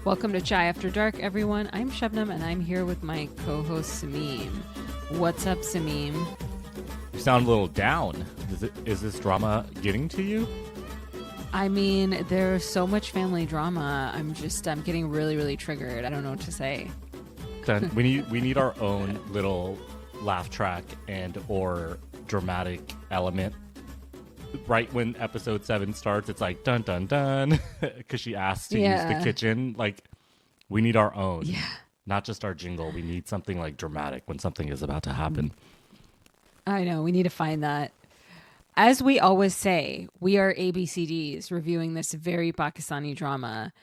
Welcome to Chai After Dark, everyone. I'm Shabnam, and I'm here with my co-host, Sameem. What's up, Sameem? You sound a little down. Is this drama getting to you? I mean, there's so much family drama. I'm getting really, really triggered. I don't know what to say. Then we need our own little laugh track and or dramatic element. Right when episode 7 starts, it's like dun dun dun because she asked to use the kitchen. Like, we need our own, not just our jingle. We need something like dramatic when something is about to happen. I know, we need to find that. As we always say, we are ABCDs reviewing this very Pakistani drama.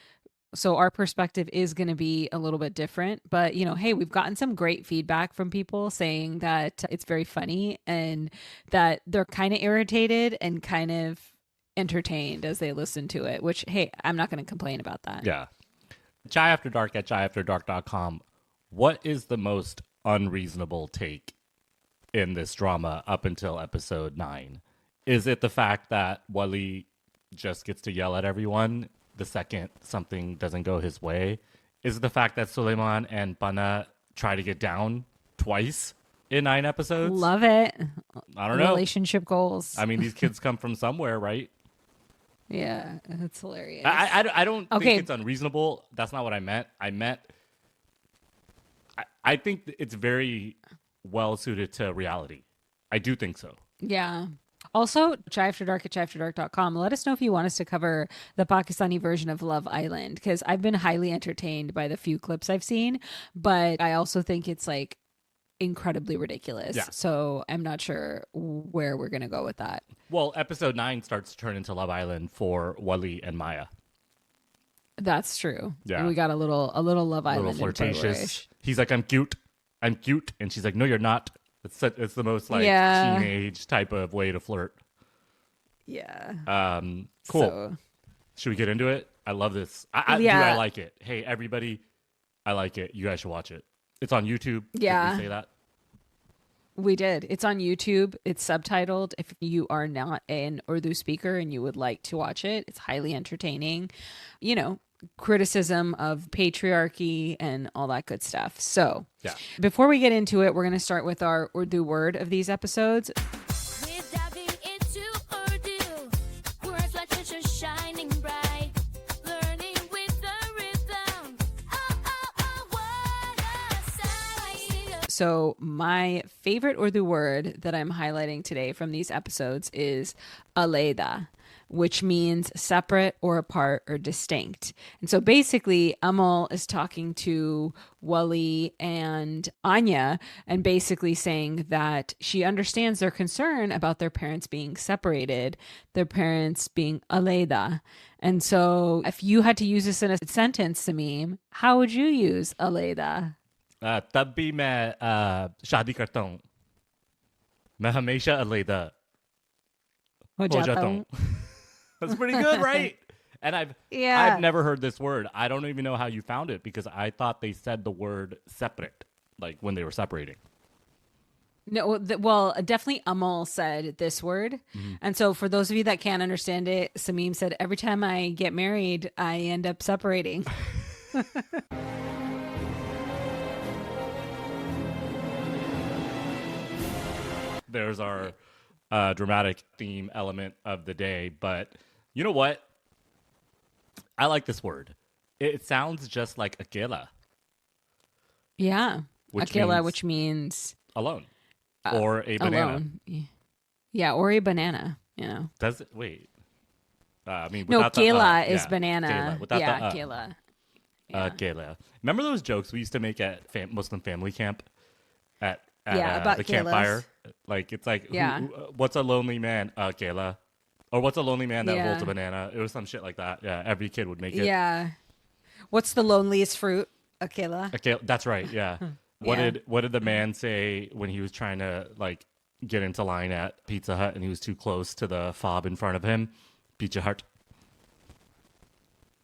So our perspective is going to be a little bit different. But, you know, hey, we've gotten some great feedback from people saying that it's very funny and that they're kind of irritated and kind of entertained as they listen to it, which, hey, I'm not going to complain about that. Yeah. Chai After Dark at chaiafterdark.com. What is the most unreasonable take in this drama up until episode 9? Is it the fact that Wali just gets to yell at everyone the second something doesn't go his way? Is it the fact that Suleiman and Bana try to get down twice in 9 episodes? Love it. I don't know. Relationship goals. I mean, these kids come from somewhere, right? Yeah, that's hilarious. I don't think it's unreasonable. That's not what I meant. I think it's very well suited to reality. I do think so. Yeah. Also, Chai After Dark at chaiafterdark.com. Let us know if you want us to cover the Pakistani version of Love Island, because I've been highly entertained by the few clips I've seen, but I also think it's like incredibly ridiculous. Yeah. So I'm not sure where we're going to go with that. Well, episode 9 starts to turn into Love Island for Wali and Maya. That's true. Yeah. And we got a little Love Island. A little flirtatious. He's like, I'm cute. And she's like, no, you're not. It's the most like teenage type of way to flirt. Yeah. Cool. So, should we get into it? I love this. Dude, I like it. Hey, everybody, I like it. You guys should watch it. It's on YouTube. Yeah. Did we say that? We did. It's on YouTube. It's subtitled. If you are not an Urdu speaker and you would like to watch it, it's highly entertaining. You know, criticism of patriarchy and all that good stuff. So before we get into it, we're going to start with our Urdu word of these episodes. So my favorite Urdu word that I'm highlighting today from these episodes is alayda, which means separate or apart or distinct. And so basically, Amal is talking to Wali and Anya and basically saying that she understands their concern about their parents being separated, their parents being alayda. And so if you had to use this in a sentence, Sameem, how would you use alayda? तब भी मैं शादी करता हूँ मैं हमेशा अलग हो जाता हूँ. That's pretty good, right? And I've never heard this word. I don't even know how you found it, because I thought they said the word separate, like when they were separating. No, well, definitely Amal said this word. Mm-hmm. And so for those of you that can't understand it, Sameem said, every time I get married, I end up separating. There's our dramatic theme element of the day. But you know what? I like this word. It sounds just like akela. Yeah. Akela, which means alone. Or a banana. Alone. Yeah, or a banana, you know. Does it? Wait. I mean, no, kela is banana. Kela. Kela. Kela. Remember those jokes we used to make at Muslim family camp? At about the kelas. Campfire? Like, it's like, what's a lonely man? Kela. Or what's a lonely man that holds a banana? It was some shit like that. Yeah, every kid would make it. Yeah. What's the loneliest fruit? Akela. That's right, yeah. What did the man say when he was trying to, like, get into line at Pizza Hut and he was too close to the fob in front of him? Pizza Hut.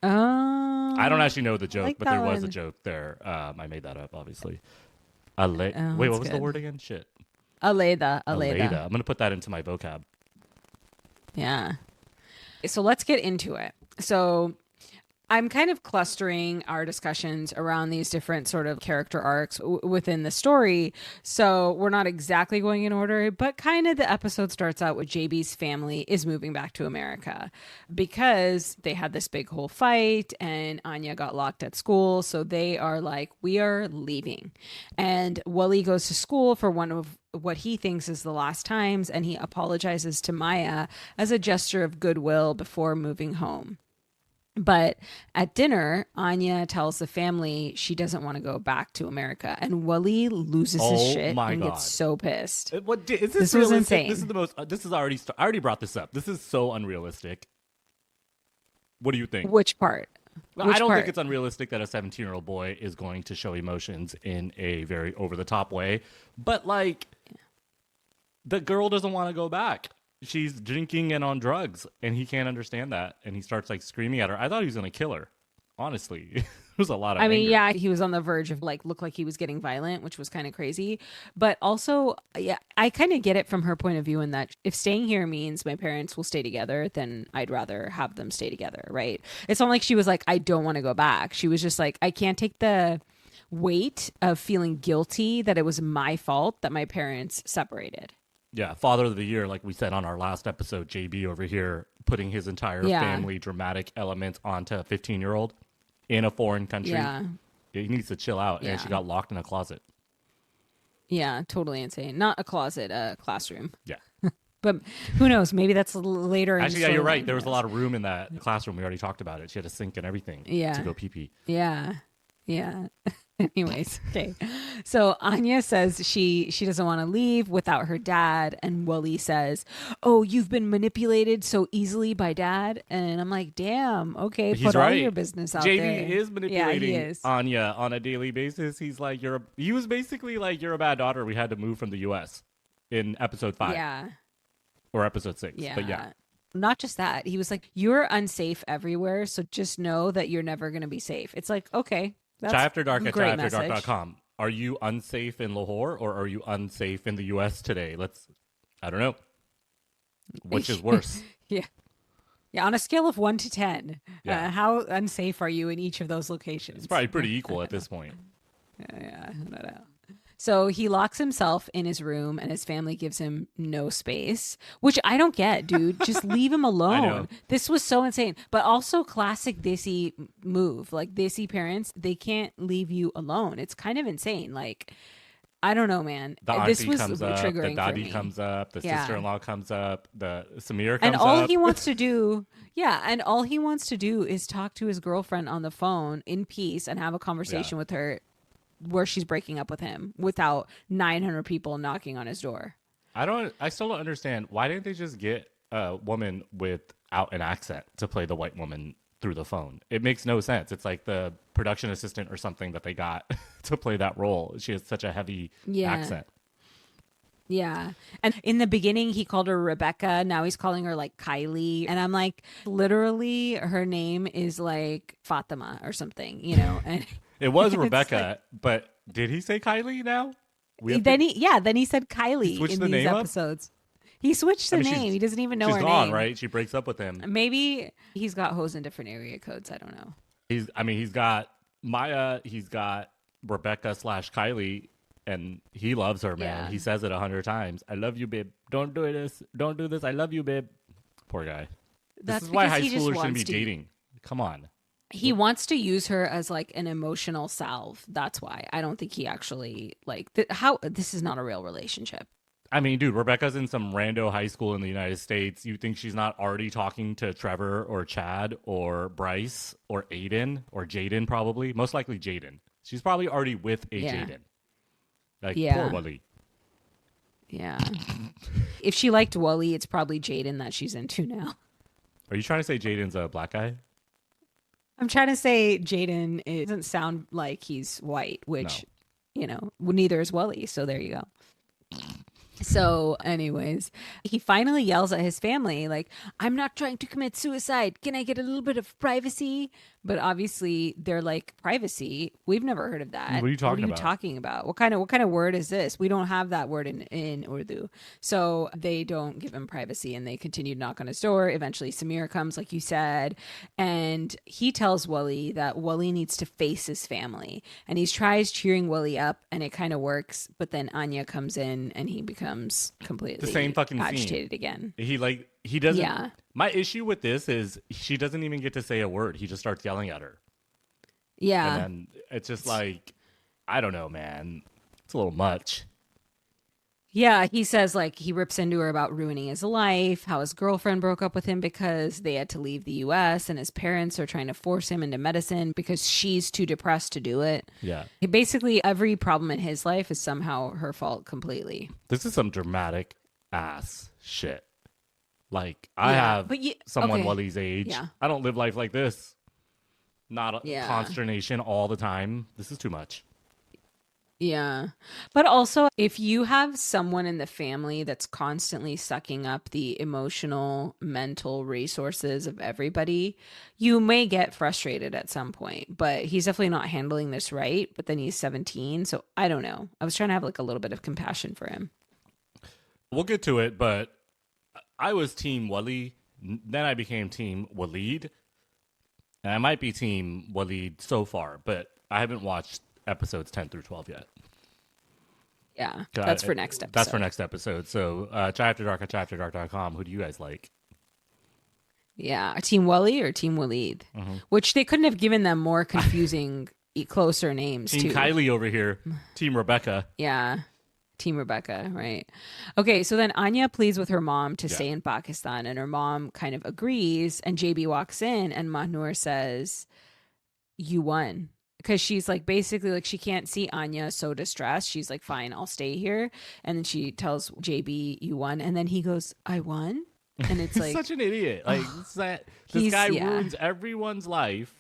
I don't actually know the joke, like, but there was a joke there. I made that up, obviously. Wait, what was the word again? Shit. Alayda. I'm going to put that into my vocab. Yeah. So let's get into it. So I'm kind of clustering our discussions around these different sort of character arcs within the story. So we're not exactly going in order, but kind of the episode starts out with JB's family is moving back to America because they had this big whole fight and Anya got locked at school. So they are like, we are leaving. And Wally goes to school for one of what he thinks is the last times, and he apologizes to Maya as a gesture of goodwill before moving home. But at dinner, Anya tells the family she doesn't want to go back to America, and Wally loses his shit and gets so pissed. What is this was insane. This is the most. This is already. I already brought this up. This is so unrealistic. What do you think? Which part? I don't think it's unrealistic that a 17-year-old boy is going to show emotions in a very over-the-top way. But like, the girl doesn't want to go back. She's drinking and on drugs, and he can't understand that, and he starts like screaming at her. I thought he was gonna kill her. Honestly, it was a lot of. I mean, yeah, he was on the verge of like looked like he was getting violent, which was kind of crazy. But also, yeah, I kind of get it from her point of view in that if staying here means my parents will stay together, then I'd rather have them stay together, right? It's not like she was like, I don't want to go back. She was just like, I can't take the weight of feeling guilty that it was my fault that my parents separated. Yeah, Father of the Year, like we said on our last episode, JB over here putting his entire family dramatic elements onto a 15-year-old in a foreign country. Yeah. He needs to chill out, and she got locked in a closet. Yeah, totally insane. Not a closet, a classroom. Yeah. But who knows? Maybe that's later. Actually, yeah, you're right. There was a lot of room in that classroom. We already talked about it. She had a sink and everything to go pee-pee. Yeah. Yeah. Anyways, okay. So Anya says she doesn't want to leave without her dad, and Wally says, "Oh, you've been manipulated so easily by dad." And I'm like, "Damn, okay, he's put all your business out JB there." JB is manipulating Anya on a daily basis. He's like, he was basically like, "You're a bad daughter. We had to move from the U.S." in episode 5. Yeah. Or episode 6. Yeah. But yeah. Not just that. He was like, "You're unsafe everywhere, so just know that you're never going to be safe." It's like, okay. That's Chai After Dark at great message. chaiafterdark.com. Are you unsafe in Lahore or are you unsafe in the U.S. today? I don't know. Which is worse? Yeah. Yeah, on a scale of 1 to 10, how unsafe are you in each of those locations? It's probably pretty equal at this point. Yeah, I don't know. So he locks himself in his room and his family gives him no space, which I don't get, dude. Just leave him alone. I know. This was so insane. But also classic Desi move. Like Desi parents, they can't leave you alone. It's kind of insane. Like, I don't know, man. The auntie this was comes up, triggering the daddy for me. comes up, the sister-in-law comes up, the Samir comes and all up. he wants to do, and all he wants to do is talk to his girlfriend on the phone in peace and have a conversation with her where she's breaking up with him without 900 people knocking on his door. I still don't understand. Why didn't they just get a woman without an accent to play the white woman through the phone? It makes no sense. It's like the production assistant or something that they got to play that role. She has such a heavy accent. Yeah. And in the beginning, he called her Rebecca. Now he's calling her like Kylie. And I'm like, literally, her name is like Fatima or something, you know? And it was Rebecca, but did he say Kylie now? Then he said Kylie in these episodes. He switched the name. He doesn't even know her name. She's gone, right? She breaks up with him. Maybe he's got hoes in different area codes. I don't know. He's got Maya. He's got Rebecca / Kylie, and he loves her, man. Yeah. He says it 100 times. I love you, babe. Don't do this. Don't do this. I love you, babe. Poor guy. This is why high schoolers shouldn't be dating. Come on. He wants to use her as like an emotional salve. That's why. I don't think he actually this is not a real relationship. I mean, dude, Rebecca's in some rando high school in the United States. You think she's not already talking to Trevor or Chad or Bryce or Aiden or Jaden probably? Most likely Jaden. She's probably already with a Jaden. Poor Wally. Yeah. If she liked Wally, it's probably Jaden that she's into now. Are you trying to say Jaden's a black guy? I'm trying to say Jaden doesn't sound like he's white, which, neither is Wally. So there you go. So anyways, he finally yells at his family, like, "I'm not trying to commit suicide. Can I get a little bit of privacy?" But obviously they're like privacy. We've never heard of that. What are you talking about? Talking about? What kind of word is this? We don't have that word in Urdu. So they don't give him privacy and they continue to knock on his door. Eventually Samir comes, like you said, and he tells Wali that Wali needs to face his family. And he tries cheering Wali up and it kind of works, but then Anya comes in and he becomes completely The same fucking agitated scene. again. He doesn't. Yeah. My issue with this is she doesn't even get to say a word. He just starts yelling at her. Yeah. And then it's just like, I don't know, man. It's a little much. Yeah, he says like he rips into her about ruining his life, how his girlfriend broke up with him because they had to leave the US and his parents are trying to force him into medicine because she's too depressed to do it. Yeah. Basically, every problem in his life is somehow her fault completely. This is some dramatic ass shit. Like, I have someone Wali's age. Yeah. I don't live life like this. Not Yeah. consternation all the time. This is too much. Yeah. But also, if you have someone in the family that's constantly sucking up the emotional, mental resources of everybody, you may get frustrated at some point. But he's definitely not handling this right. But then he's 17. So I don't know. I was trying to have like a little bit of compassion for him. We'll get to it, but I was team Wali. Then I became team Waleed. And I might be team Waleed so far, but I haven't watched episodes 10 through 12 yet. Yeah, that's for next episode. That's for next episode. So, Chai After Dark at chaiafterdark.com. Who do you guys like? Yeah, Team Wali or Team Waleed, which they couldn't have given them more confusing, closer names. Team too. Kylie over here. Team Rebecca. Yeah, Team Rebecca, right? Okay, so then Anya pleads with her mom to stay in Pakistan, and her mom kind of agrees. And JB walks in, and Mahnur says, "You won." Because she's like basically like she can't see Anya so distressed. She's like, fine, I'll stay here. And then she tells JB, "You won." And then he goes, "I won." And it's like such an idiot. Like this guy ruins everyone's life,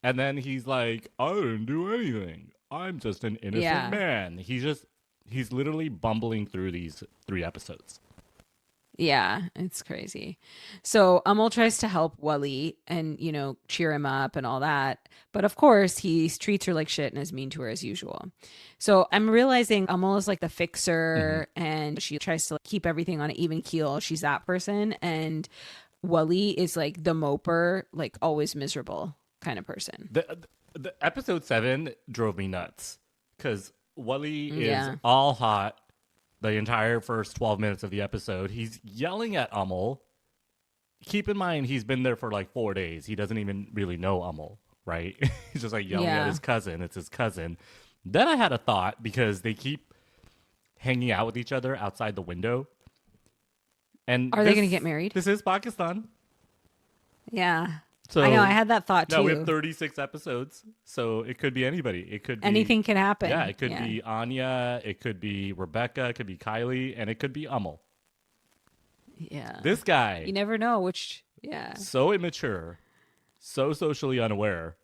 and then he's like, "I didn't do anything. I'm just an innocent man." He's literally bumbling through these 3 episodes. Yeah, it's crazy. So Amal tries to help Wali and, you know, cheer him up and all that. But of course, he treats her like shit and is mean to her as usual. So I'm realizing Amal is like the fixer and she tries to keep everything on an even keel. She's that person. And Wali is like the moper, like always miserable kind of person. The episode 7 drove me nuts because Wali is all hot. The entire first 12 minutes of the episode, he's yelling at Amal. Keep in mind, he's been there for like 4 days. He doesn't even really know Amal, right? He's just like yelling at his cousin. It's his cousin. Then I had a thought because they keep hanging out with each other outside the window. And are they going to get married? This is Pakistan. Yeah. So, I know, I had that thought too. No, we have 36 episodes, so it could be anybody. It could be anything can happen. Yeah, it could be Anya, it could be Rebecca, it could be Kylie, and it could be Amal. Yeah. This guy. You never know which, so immature, so socially unaware.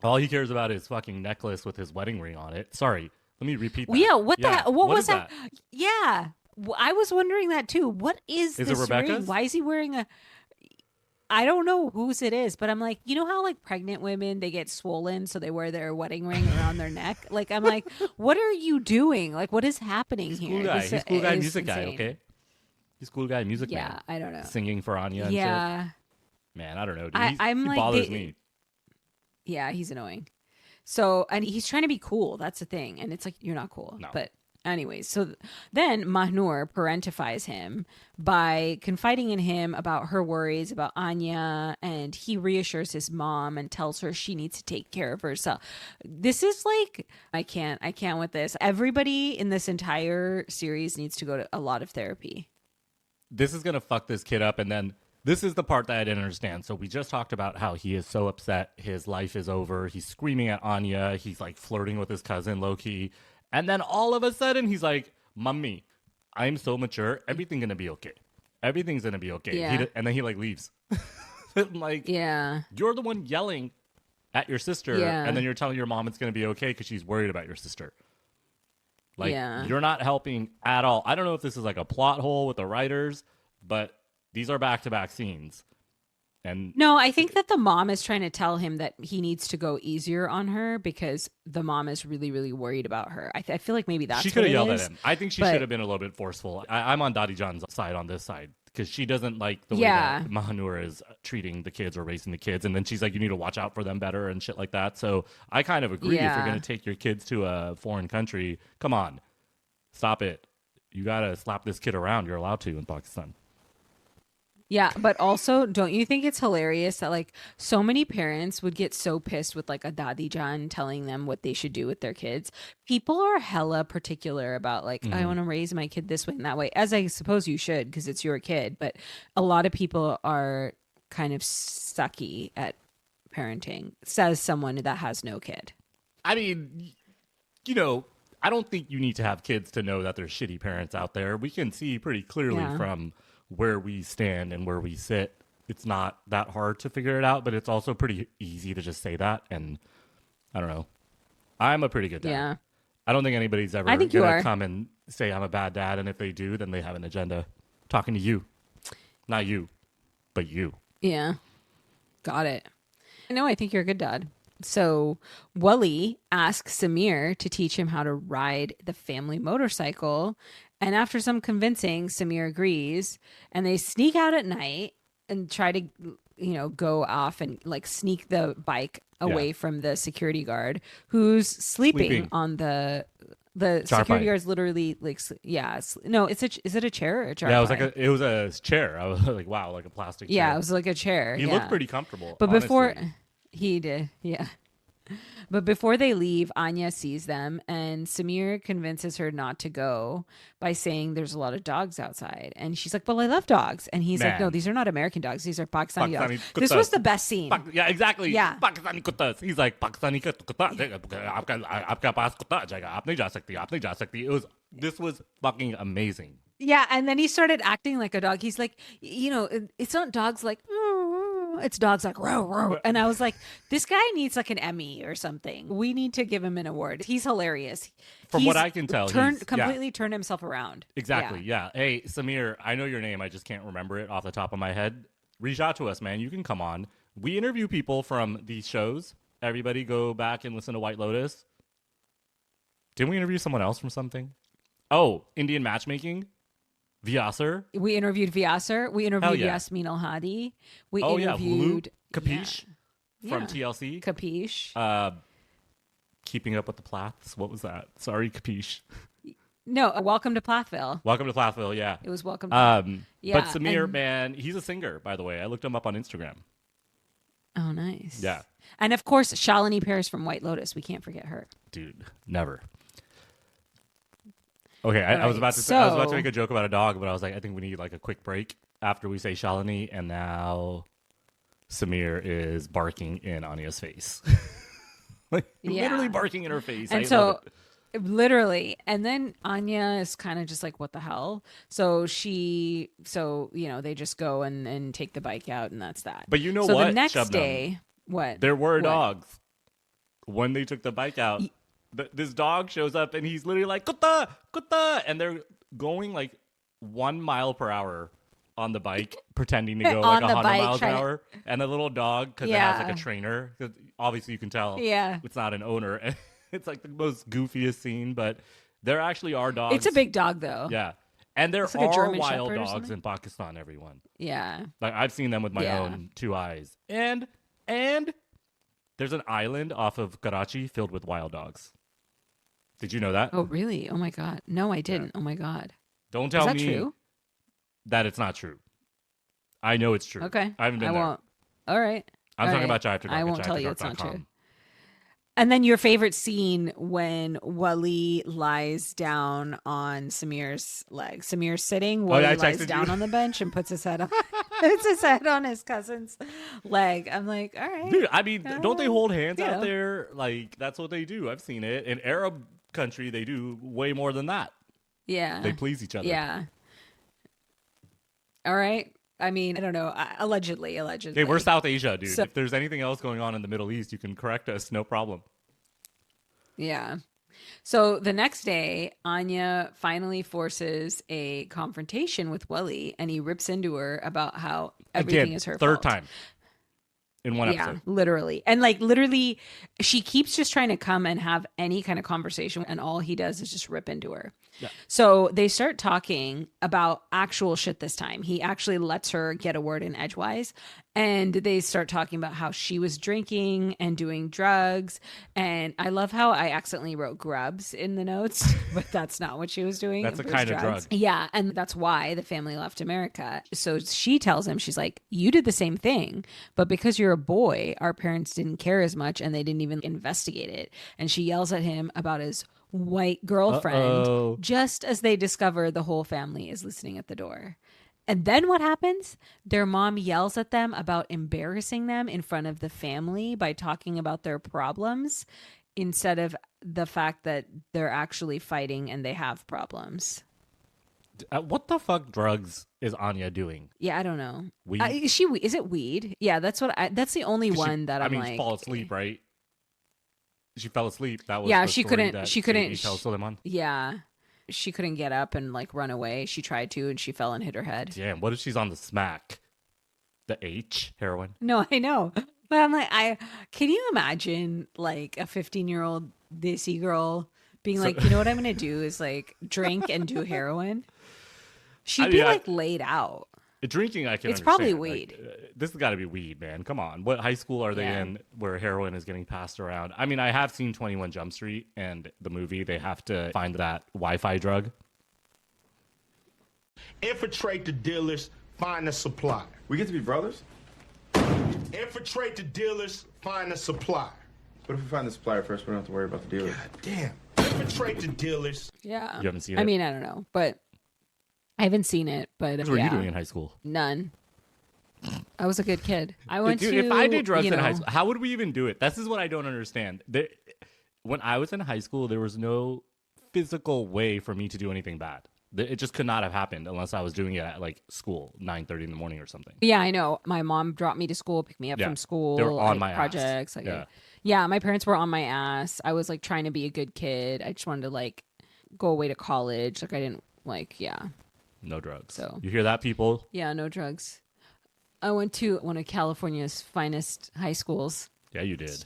All he cares about is fucking necklace with his wedding ring on it. Sorry, let me repeat that. Yeah, what was that? Yeah. I was wondering that too. What is this it Rebecca's ring? Why is he wearing a... I don't know whose it is, but I'm like, you know how like pregnant women, they get swollen, so they wear their wedding ring around their neck? Like, I'm like, what are you doing? Like, what is happening here? Cool guy. He's cool guy, music guy, okay? He's cool guy, music man. Yeah, I don't know. Singing for Anya and shit. Man, I don't know, dude. I'm he like, bothers me. Yeah, he's annoying. So, and he's trying to be cool. That's the thing. And it's like, you're not cool. No. But anyways, so then Mahnur parentifies him by confiding in him about her worries about Anya, and he reassures his mom and tells her she needs to take care of herself. This is like, I can't with this. Everybody in this entire series needs to go to a lot of therapy. This is going to fuck this kid up, and then this is the part that I didn't understand. So we just talked about how he is so upset. His life is over. He's screaming at Anya. He's like flirting with his cousin, low-key. And then all of a sudden, he's like, "Mummy, I'm so mature. Everything's going to be okay. Everything's going to be okay." Yeah. And then he like leaves. Like, you're the one yelling at your sister. And then you're telling your mom it's going to be okay because she's worried about your sister. Like, you're not helping at all. I don't know if this is like a plot hole with the writers, but these are back-to-back scenes. And No, I think that the mom is trying to tell him that he needs to go easier on her because the mom is really, really worried about her. I feel like maybe that's she what could have it yelled is. at him. I think she But should have been a little bit forceful. I'm on Dadi Jan's side on this side because she doesn't like the way yeah, that Mahanur is treating the kids or raising the kids. And then she's like, you need to watch out for them better and shit like that. So I kind of agree. If you're yeah. going to take your kids to a foreign country, come on, stop it. You got to slap this kid around. You're allowed to in Pakistan. Yeah, but also, don't you think it's hilarious that like so many parents would get so pissed with like a Dadi Jan telling them what they should do with their kids? People are hella particular about like, I want to raise my kid this way and that way, as I suppose you should because it's your kid. But a lot of people are kind of sucky at parenting, says someone that has no kid. I mean, you know, I don't think you need to have kids to know that there's shitty parents out there. We can see pretty clearly Yeah. from where we stand and where we sit. It's not that hard to figure it out, but it's also pretty easy to just say that. And I don't know. I'm a pretty good dad. Yeah. I don't think anybody's ever I think you gonna are. come and say I'm a bad dad. And if they do, then they have an agenda. Talking to you. Not you, but you. Yeah. Got it. No, I think you're a good dad. So Wali asks Samir to teach him how to ride the family motorcycle. And after some convincing, Samir agrees. And they sneak out at night and try to, go off and like sneak the bike away from the security guard who's sleeping on the security guard's literally like, no, is it a chair or a chair? Yeah, it was a chair. I was like, wow, like a plastic chair. Yeah, it was like a chair. He looked pretty comfortable. But honestly. before he did, yeah. But before they leave, Anya sees them and Samir convinces her not to go by saying there's a lot of dogs outside. And she's like, well, I love dogs. And he's like, no, these are not American dogs. These are Pakistani dogs. Kuttas. This was the best scene. Yeah, exactly. Yeah. Pakistani kuttas. He's like, Pakistani kutta. Aapka paas kutta jayega. Aap nahi ja sakti. Aap nahi ja sakti. This was fucking amazing. Yeah. And then he started acting like a dog. He's like, it's not dogs like, it's dogs like row row, and I was like, this guy needs like an Emmy or something. We need to give him an award. He's hilarious. From what I can tell, completely turned himself around. Exactly. Yeah. Hey, Samir, I know your name. I just can't remember it off the top of my head. Reach out to us, man. You can come on. We interview people from these shows. Everybody, go back and listen to White Lotus. Didn't we interview someone else from something? Oh, Indian matchmaking. Vyasar. We interviewed Vyasar. We interviewed yeah. Yasmin Al-Hadi. We interviewed interviewed Capiche from TLC. Capiche. Keeping Up with the Plaths. What was that? Sorry, Capiche. No, Welcome to Plathville. Welcome to Plathville, yeah. It was Welcome to But Samir, man, he's a singer, by the way. I looked him up on Instagram. Oh, nice. Yeah. And of course, Shalini Paris from White Lotus. We can't forget her. Dude, never. Okay, I was about to I was about to make a joke about a dog, but I was like, I think we need like a quick break after we say Shalini, and now Samir is barking in Anya's face. Literally barking in her face. And literally, and then Anya is kind of just like, what the hell? So they just go and take the bike out, and that's that. But you know so what? The next Shabnam, day, what? There were dogs when they took the bike out. This dog shows up and he's literally like, kutta, kutta. And they're going like 1 mile per hour on the bike, pretending to go like 100 miles per hour. And the little dog, because it has like a trainer, 'cause obviously you can tell it's not an owner. It's like the most goofiest scene, but there actually are dogs. It's a big dog, though. Yeah. And there like are wild dogs something? in Pakistan, everyone. Yeah. Like I've seen them with my own 2 eyes. And there's an island off of Karachi filled with wild dogs. Did you know that? Oh, really? Oh, my God. No, I didn't. Yeah. Oh, my God. Don't tell me true? that it's not true. I know it's true. Okay. I haven't been there. Won't. All right. I'm talking about Chai After Dark. I won't tell you it's not true. And then your favorite scene when Wali lies down on Samir's leg. Samir's sitting. Wali lies down on the bench and puts his head on his cousin's leg. I'm like, all right. Dude, I mean, don't they hold hands out there? Like, that's what they do. I've seen it. In Arab country, they do way more than that. Yeah. They please each other. Yeah. All right. I mean, I don't know. Allegedly. Hey, we're South Asia, dude. So, if there's anything else going on in the Middle East, you can correct us. No problem. Yeah. So the next day, Anya finally forces a confrontation with Wally, and he rips into her about how everything Again, is her third fault. time in one Yeah, episode. literally. And like literally she keeps just trying to come and have any kind of conversation and all he does is just rip into her. Yeah. So they start talking about actual shit this time. He actually lets her get a word in edgewise and they start talking about how she was drinking and doing drugs. And I love how I accidentally wrote grubs in the notes, but that's not what she was doing. That's a It was kind of drugs. drug. Yeah, and that's why the family left America. So she tells him, she's like, you did the same thing, but because you're a boy, our parents didn't care as much and they didn't even investigate it. And she yells at him about his white girlfriend Uh-oh. just as they discover the whole family is listening at the door. And then what happens? Their mom yells at them about embarrassing them in front of the family by talking about their problems instead of the fact that they're actually fighting and they have problems. What the fuck drugs is Anya doing? Yeah, I don't know. Weed? Is it weed? Yeah, that's the only one that I'm like. fall asleep, right? She fell asleep. That was Yeah, the she story couldn't. that She couldn't. JB tells Suleiman. Yeah, she couldn't get up and like run away. She tried to, and she fell and hit her head. Damn, what if she's on the smack? The H, heroin. No, I know, but I'm like, can you imagine like a 15-year-old desi girl being like, you know what I'm gonna do is like drink and do heroin. She'd be like laid out. Drinking, I can. It's probably understand. weed. This has got to be weed, man. Come on, what high school are they in where heroin is getting passed around? I mean, I have seen 21 Jump Street and the movie. They have to find that Wi-Fi drug. Infiltrate the dealers, find the supply. We get to be brothers? Infiltrate the dealers, find the supply. What if we find the supplier first? We don't have to worry about the dealer. God damn. Infiltrate the dealers. Yeah, You haven't seen I it? mean, I don't know, but I haven't seen it. But What were you doing in high school? None. I was a good kid. I went Dude, to. if I did drugs you in high know, school, how would we even do it? This is what I don't understand. When I was in high school, there was no physical way for me to do anything bad. It just could not have happened unless I was doing it at like school, 9:30 in the morning or something. Yeah, I know. My mom dropped me to school, picked me up Yeah, from school. they were on my ass. projects. Like, Yeah. yeah, my parents were on my ass. I was like trying to be a good kid. I just wanted to like go away to college. Like I didn't like, yeah. No drugs. So You hear that, people? yeah, no drugs. I went to one of California's finest high schools. Yeah, you did.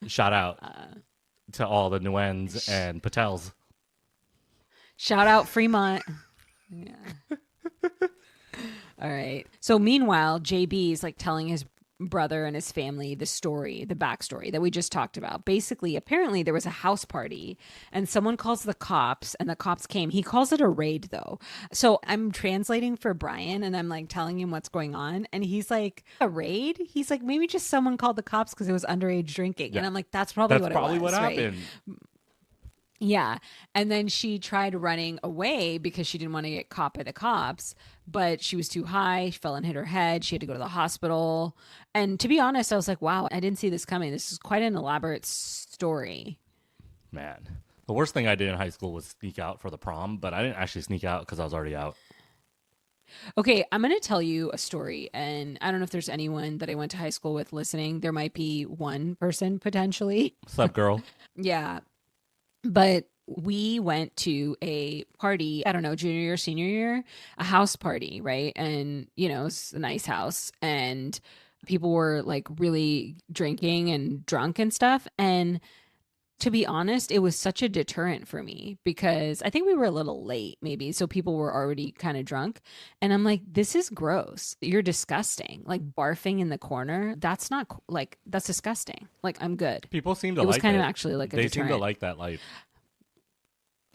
Shout out to all the Nguyen's and Patels. Shout out Fremont. Yeah. All right. So meanwhile, JB is like telling his brother and his family the story, the backstory that we just talked about. Basically, apparently there was a house party and someone calls the cops and the cops came. He calls it a raid though. So I'm translating for Brian and I'm like telling him what's going on. And he's like, a raid? He's like, maybe just someone called the cops because it was underage drinking. Yeah. And I'm like, that's probably what it was. Right? happened. Yeah. And then she tried running away because she didn't want to get caught by the cops, but she was too high. She fell and hit her head. She had to go to the hospital. And to be honest, I was like, wow, I didn't see this coming. This is quite an elaborate story. Man, the worst thing I did in high school was sneak out for the prom, but I didn't actually sneak out because I was already out. Okay, I'm going to tell you a story. And I don't know if there's anyone that I went to high school with listening. There might be one person potentially. What's up, girl? Yeah. But we went to a party, I don't know, junior year, senior year, a house party, right? And, you know, it's a nice house. And people were like really drinking and drunk and stuff. And to be honest, it was such a deterrent for me because I think we were a little late, maybe. So people were already kind of drunk. And I'm like, this is gross. You're disgusting. Like barfing in the corner. That's not like, that's disgusting. Like, I'm good. People seem to It was like kind it. of actually like a They deterrent. seem to like that life.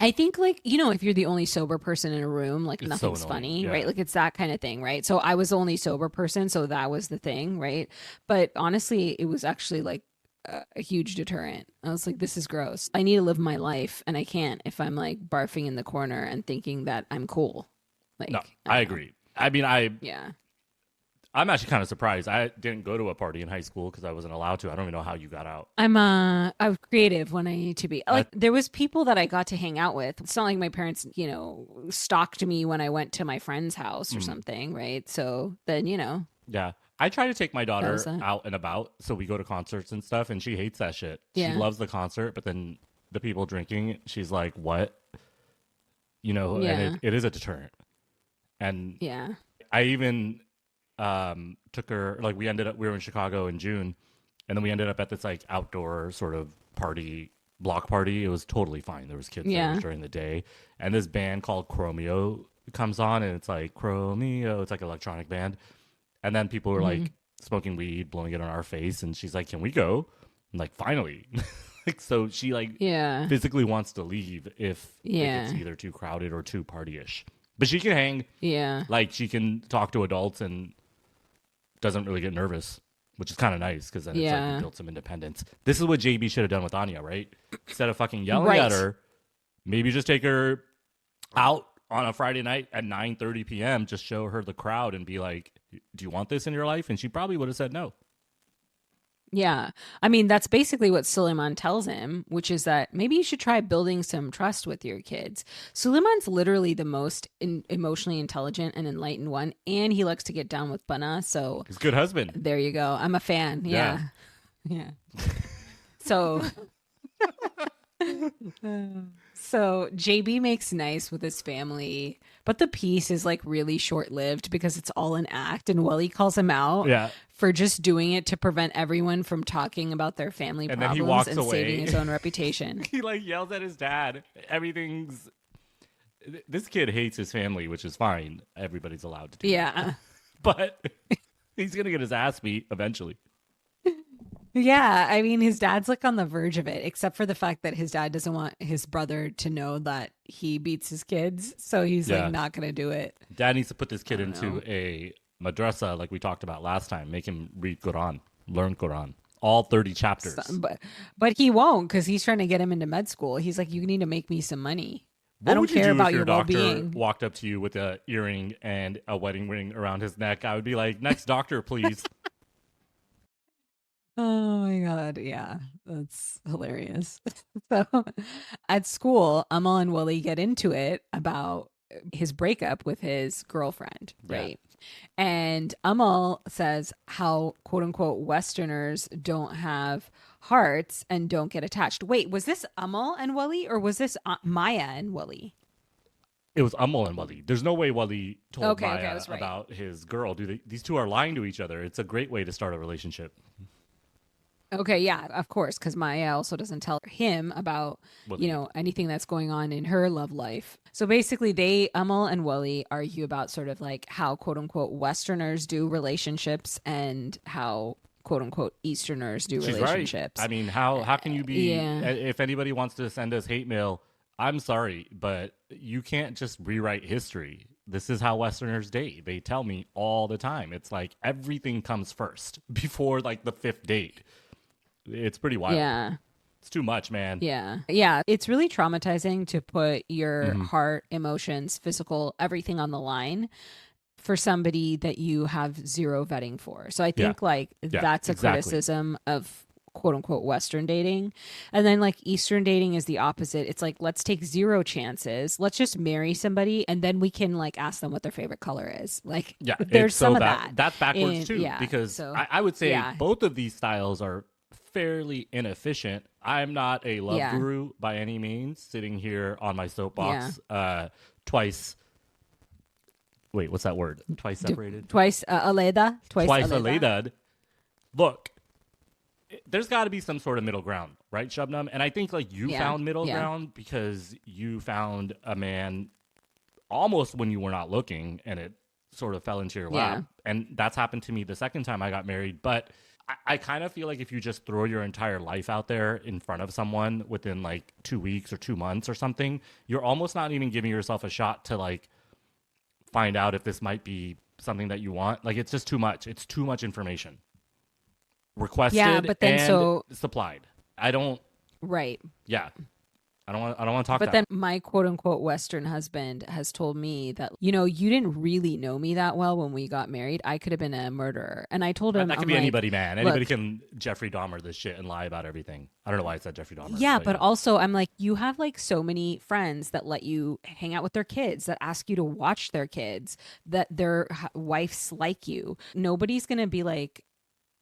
I think like, you know, if you're the only sober person in a room, like It's nothing's so funny, annoying, yeah. right? Like it's that kind of thing, right? So I was the only sober person, so that was the thing, right? But honestly, it was actually like a huge deterrent. I was like, this is gross. I need to live my life and I can't if I'm like barfing in the corner and thinking that I'm cool. Like No, I I don't know. agree. I mean, Yeah. I'm actually kind of surprised. I didn't go to a party in high school because I wasn't allowed to. I don't even know how you got out. I'm creative when I need to be. Like there was people that I got to hang out with. It's not like my parents, you know, stalked me when I went to my friend's house or something, right? So then, you know. Yeah. I try to take my daughter was that. out and about, so we go to concerts and stuff, and she hates that shit. Yeah. She loves the concert, but then the people drinking, she's like, what? You know, Yeah. and it is a deterrent. And Yeah. I even took her, like we were in Chicago in June, and then we ended up at this like outdoor sort of block party. It was totally fine. There was kids there during the day. And this band called Chromeo comes on, and it's like Chromeo, it's like an electronic band. And then people were like smoking weed, blowing it on our face, and she's like, can we go? I'm like, finally. Like, so she like physically wants to leave if it's either too crowded or too partyish. But she can hang. Yeah. Like, she can talk to adults and doesn't really get nervous, which is kind of nice because then it's like you built some independence. This is what JB should have done with Anya, right? Instead of fucking yelling at her, maybe just take her out on a Friday night at 9:30 p.m., just show her the crowd and be like, do you want this in your life? And she probably would have said no. Yeah. I mean, that's basically what Suleiman tells him, which is that maybe you should try building some trust with your kids. Suleiman's literally the most emotionally intelligent and enlightened one, and he likes to get down with Bana. So he's a good husband. There you go. I'm a fan. Yeah. So so JB makes nice with his family, but the piece is like really short-lived because it's all an act, and Wally calls him out for just doing it to prevent everyone from talking about their family and problems then he walks and away. Saving his own reputation. He like yells at his dad. This kid hates his family, which is fine. Everybody's allowed to do that. But he's gonna get his ass beat eventually. Yeah, I mean, his dad's like on the verge of it, except for the fact that his dad doesn't want his brother to know that he beats his kids, so he's like not gonna do it. Dad needs to put this kid into a madrasa like we talked about last time. Make him read Quran, learn Quran, all 30 chapters. But he won't, because he's trying to get him into med school. He's like, you need to make me some money. What I don't would you care do about if your your well-being. doctor walked up to you with a earring and a wedding ring around his neck? I would be like, next doctor, please. Oh my God. Yeah, that's hilarious. So at school, Amal and Wally get into it about his breakup with his girlfriend, right? And Amal says how, quote unquote, Westerners don't have hearts and don't get attached. Wait, was this Amal and Wally, or was this Maya and Wally? It was Amal and Wali. There's no way Wali told Maya right. about his girl. These two are lying to each other. It's a great way to start a relationship. Okay, yeah, of course, because Maya also doesn't tell him about, anything that's going on in her love life. So basically, Amal and Wali argue about sort of like how, quote unquote, Westerners do relationships and how, quote unquote, Easterners do relationships. Right. I mean, how can you be, if anybody wants to send us hate mail, I'm sorry, but you can't just rewrite history. This is how Westerners date. They tell me all the time. It's like everything comes first before like the fifth date. It's pretty wild. Yeah. It's too much, man. Yeah. Yeah. It's really traumatizing to put your heart, emotions, physical, everything on the line for somebody that you have zero vetting for. So I think that's a criticism of, quote unquote, Western dating. And then like Eastern dating is the opposite. It's like, let's take zero chances. Let's just marry somebody, and then we can like ask them what their favorite color is. Like, there's some of that. That's backwards too, because I would say both of these styles are fairly inefficient. I'm not a love guru by any means, sitting here on my soapbox twice. Wait, what's that word? Twice separated? Twice aleda? Twice aleda. Look, there's got to be some sort of middle ground, right, Shabnam? And I think like you found middle ground because you found a man almost when you were not looking, and it sort of fell into your lap. And that's happened to me the second time I got married. But I kind of feel like if you just throw your entire life out there in front of someone within like 2 weeks or 2 months or something, you're almost not even giving yourself a shot to like find out if this might be something that you want. Like, it's just too much. It's too much information. Requested but then and supplied. Right. Yeah. I don't want to talk. But then my quote unquote Western husband has told me that, you didn't really know me that well when we got married. I could have been a murderer. And I told him, that could be anybody, man. Anybody can Jeffrey Dahmer this shit and lie about everything. I don't know why I said Jeffrey Dahmer. Yeah, but also I'm like, you have like so many friends that let you hang out with their kids, that ask you to watch their kids, that their wives like you. Nobody's going to be like,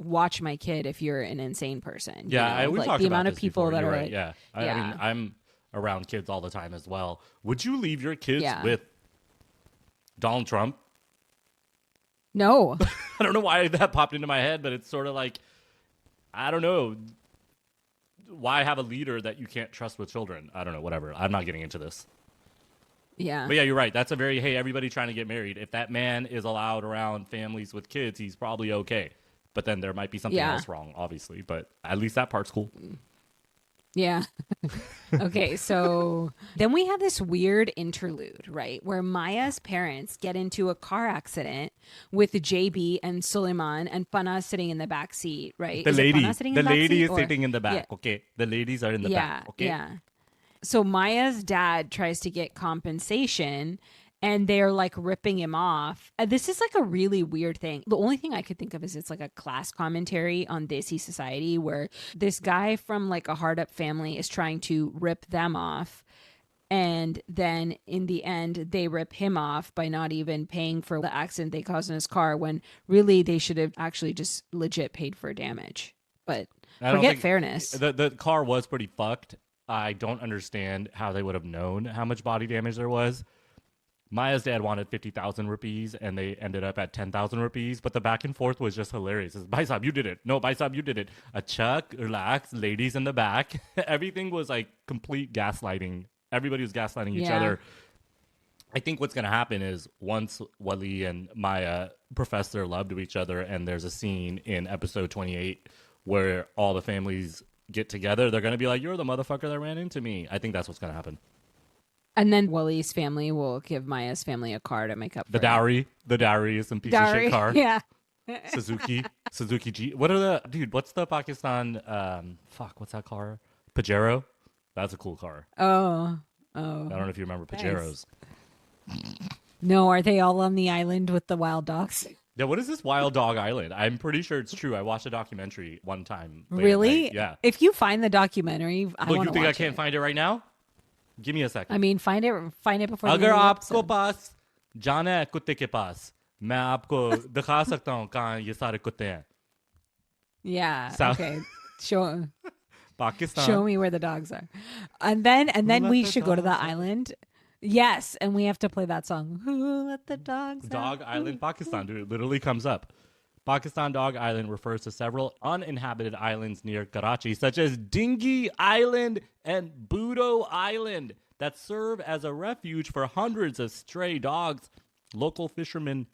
watch my kid if you're an insane person. Yeah, you know? we like talked the about amount of this people before. that You're are right. like, Yeah. I mean, I'm around kids all the time as well. Would you leave your kids with Donald Trump? No. I don't know why that popped into my head, but it's sort of like, I don't know. Why have a leader that you can't trust with children? I don't know, whatever. I'm not getting into this. Yeah. But yeah, you're right. That's a very, hey, everybody trying to get married. If that man is allowed around families with kids, he's probably okay. But then there might be something else wrong, obviously. But at least that part's cool. Yeah. Okay, so then we have this weird interlude, right? Where Maya's parents get into a car accident with JB and Suleiman and Fana sitting in the back seat, right? The lady is sitting sitting in the back, okay? The ladies are in the back, okay? Yeah. So Maya's dad tries to get compensation and they're like ripping him off. This is like a really weird thing. The only thing I could think of is it's like a class commentary on Desi society where this guy from like a hard up family is trying to rip them off. And then in the end, they rip him off by not even paying for the accident they caused in his car when really they should have actually just legit paid for damage. But forget fairness. The car was pretty fucked. I don't understand how they would have known how much body damage there was. Maya's dad wanted 50,000 rupees, and they ended up at 10,000 rupees. But the back and forth was just hilarious. It's, Bhai Sahab, you did it. No, Bhai Sahab, you did it. Chuck, relax, ladies in the back. Everything was like complete gaslighting. Everybody was gaslighting each other. I think what's going to happen is once Wali and Maya profess their love to each other, and there's a scene in episode 28 where all the families get together, they're going to be like, you're the motherfucker that ran into me. I think that's what's going to happen. And then Wali's family will give Maya's family a car to make up for the dowry. The dowry is some piece of shit car. Yeah. Suzuki G. What's the Pakistan, what's that car? Pajero? That's a cool car. Oh. I don't know if you remember Pajeros. Nice. No, are they all on the island with the wild dogs? Yeah, what is this Wild Dog Island? I'm pretty sure it's true. I watched a documentary one time. Really? Yeah. If you find the documentary, I want to watch it. You think I can't find it right now? Give me a second. I mean, find it before. अगर आपको पास जाना है कुत्ते के पास, मैं आपको दिखा सकता हूँ कहाँ ये सारे कुत्ते हैं. Yeah. Okay. Pakistan. Show me where the dogs are, and then we should go to the island. Yes, and we have to play that song. Who let the dogs out? Dog Island, Pakistan, dude. It literally comes up. Pakistan Dog Island refers to several uninhabited islands near Karachi, such as Dingy Island and Budo Island, that serve as a refuge for hundreds of stray dogs. Local fishermen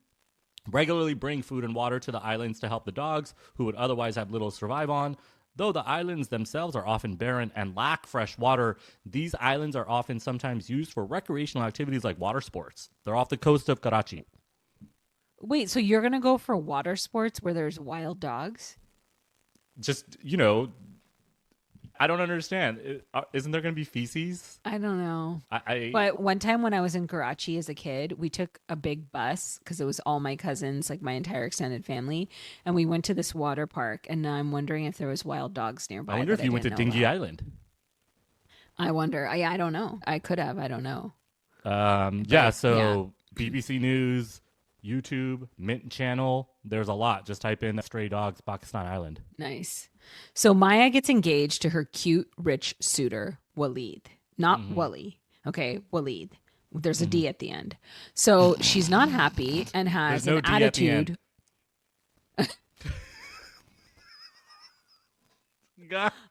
regularly bring food and water to the islands to help the dogs, who would otherwise have little to survive on. Though the islands themselves are often barren and lack fresh water, these islands are often sometimes used for recreational activities like water sports. They're off the coast of Karachi. Wait, so you're going to go for water sports where there's wild dogs? Just, I don't understand. Isn't there going to be feces? I don't know. But one time when I was in Karachi as a kid, we took a big bus because it was all my cousins, like my entire extended family. And we went to this water park. And now I'm wondering if there was wild dogs nearby. I wonder if you went to Dingy Island. I wonder. I don't know. I could have. I don't know. BBC News, YouTube, Mint Channel. There's a lot. Just type in Stray Dogs, Pakistan Island. Nice. So Maya gets engaged to her cute, rich suitor, Waleed. Not Wali. Okay, Waleed. There's a D at the end. So she's not happy and has There's no an D at the attitude.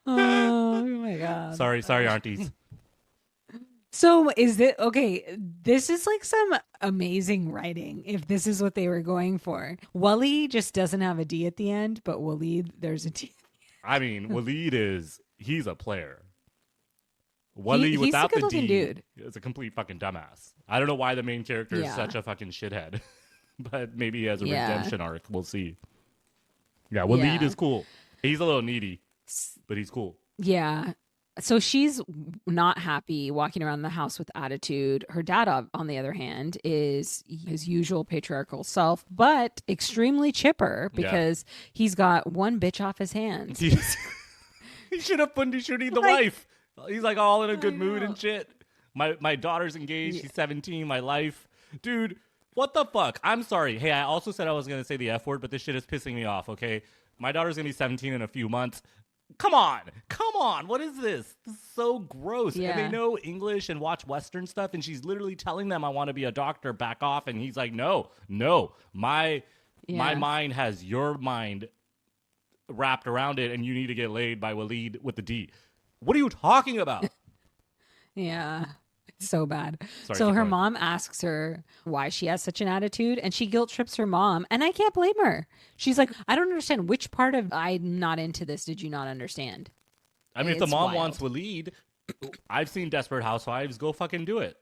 Oh my God. Sorry, aunties. So is it okay? This is like some amazing writing. If this is what they were going for, Wali just doesn't have a D at the end, but Waleed, there's a D. I mean, Waleed he's a player. Wali He's without a the D dude. is a complete fucking dumbass. I don't know why the main character is such a fucking shithead, but maybe he has a redemption arc. We'll see. Yeah, Waleed is cool. He's a little needy, but he's cool. Yeah. So she's not happy walking around the house with attitude. Her dad, on the other hand, is his usual patriarchal self, but extremely chipper because he's got one bitch off his hands. He should have put shooting the wife. He's like all in a good mood and shit. My daughter's engaged. She's 17. My life. Dude, what the fuck? I'm sorry. Hey, I also said I was going to say the F word, but this shit is pissing me off, okay? My daughter's going to be 17 in a few months. Come on. What is this? This is so gross. Yeah. And they know English and watch Western stuff. And she's literally telling them, I want to be a doctor, back off. And he's like, no. My mind has your mind wrapped around it. And you need to get laid by Waleed with the D. What are you talking about? Yeah. It's so bad. Sorry, so keep her going. mom asks her why she has such an attitude, and she guilt trips her mom, and I can't blame her. She's like, I don't understand which part of I'm not into this did you not understand? I mean, if the It's mom wild. wants Waleed, I've seen Desperate Housewives. Go fucking do it.